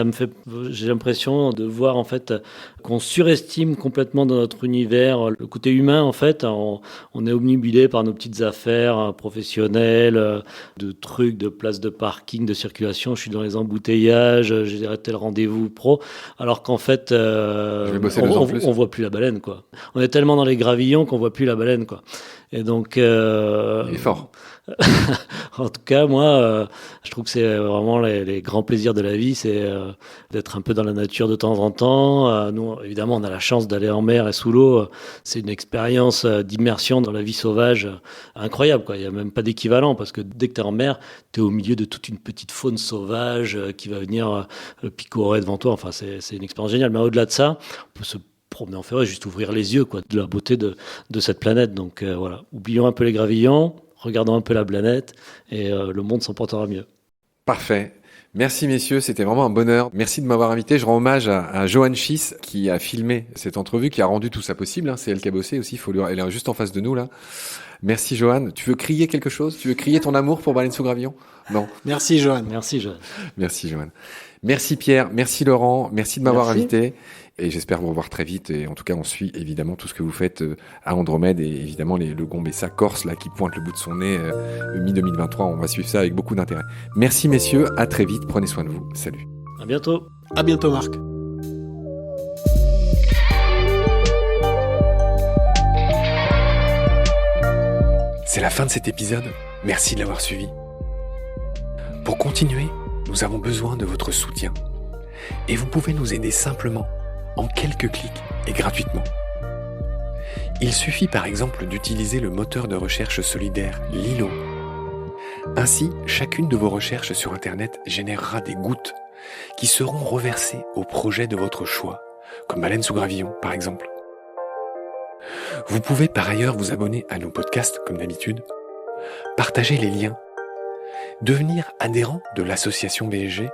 j'ai l'impression de voir en fait qu'on surestime complètement dans notre univers le côté humain. En fait, on est omnibulé par nos petites affaires professionnelles, de trucs, de places de parking, de circulation. Je suis dans les embouteillages, j'ai raté le rendez-vous pro. Alors qu'en fait, on voit plus la baleine, quoi. On est tellement dans les gravillons qu'on voit plus la baleine, quoi. Et donc, il est fort. En tout cas, moi, je trouve que c'est vraiment les grands plaisirs de la vie, c'est d'être un peu dans la nature de temps en temps. Nous, évidemment, on a la chance d'aller en mer et sous l'eau. C'est une expérience d'immersion dans la vie sauvage incroyable, quoi. Il n'y a même pas d'équivalent parce que dès que tu es en mer, tu es au milieu de toute une petite faune sauvage qui va venir picorer devant toi. Enfin, c'est une expérience géniale. Mais au-delà de ça, on peut se promener en forêt, juste ouvrir les yeux, quoi, de la beauté de cette planète. Donc voilà, oublions un peu les gravillons, regardons un peu la planète et le monde s'en portera mieux. Parfait. Merci messieurs, c'était vraiment un bonheur. Merci de m'avoir invité. Je rends hommage à Joanne Schiss qui a filmé cette entrevue, qui a rendu tout ça possible. C'est elle qui a bossé aussi. Elle est juste en face de nous là. Merci Johan. Tu veux crier quelque chose? Tu veux crier ton amour pour Baleine sous gravillon? Non. Merci, Johan. Merci, Johan. Merci Johan. Merci Pierre, merci Laurent, merci de m'avoir Merci. invité. Et j'espère vous revoir très vite. Et en tout cas, on suit évidemment tout ce que vous faites à Andromède et évidemment le Gombessa Corse là qui pointe le bout de son nez mi-2023. On va suivre ça avec beaucoup d'intérêt. Merci messieurs, à très vite. Prenez soin de vous. Salut. À bientôt. À bientôt, Marc. C'est la fin de cet épisode. Merci de l'avoir suivi. Pour continuer, nous avons besoin de votre soutien. Et vous pouvez nous aider simplement, en quelques clics et gratuitement. Il suffit par exemple d'utiliser le moteur de recherche solidaire Lilo. Ainsi, chacune de vos recherches sur Internet générera des gouttes qui seront reversées au projet de votre choix, comme Baleine sous gravillon par exemple. Vous pouvez par ailleurs vous abonner à nos podcasts comme d'habitude, partager les liens, devenir adhérent de l'association BSG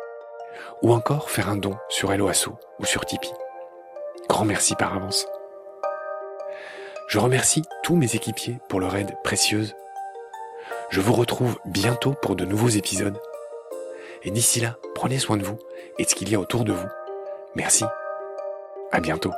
ou encore faire un don sur Helloasso ou sur Tipeee. Grand merci par avance. Je remercie tous mes équipiers pour leur aide précieuse. Je vous retrouve bientôt pour de nouveaux épisodes. Et d'ici là, prenez soin de vous et de ce qu'il y a autour de vous. Merci. À bientôt.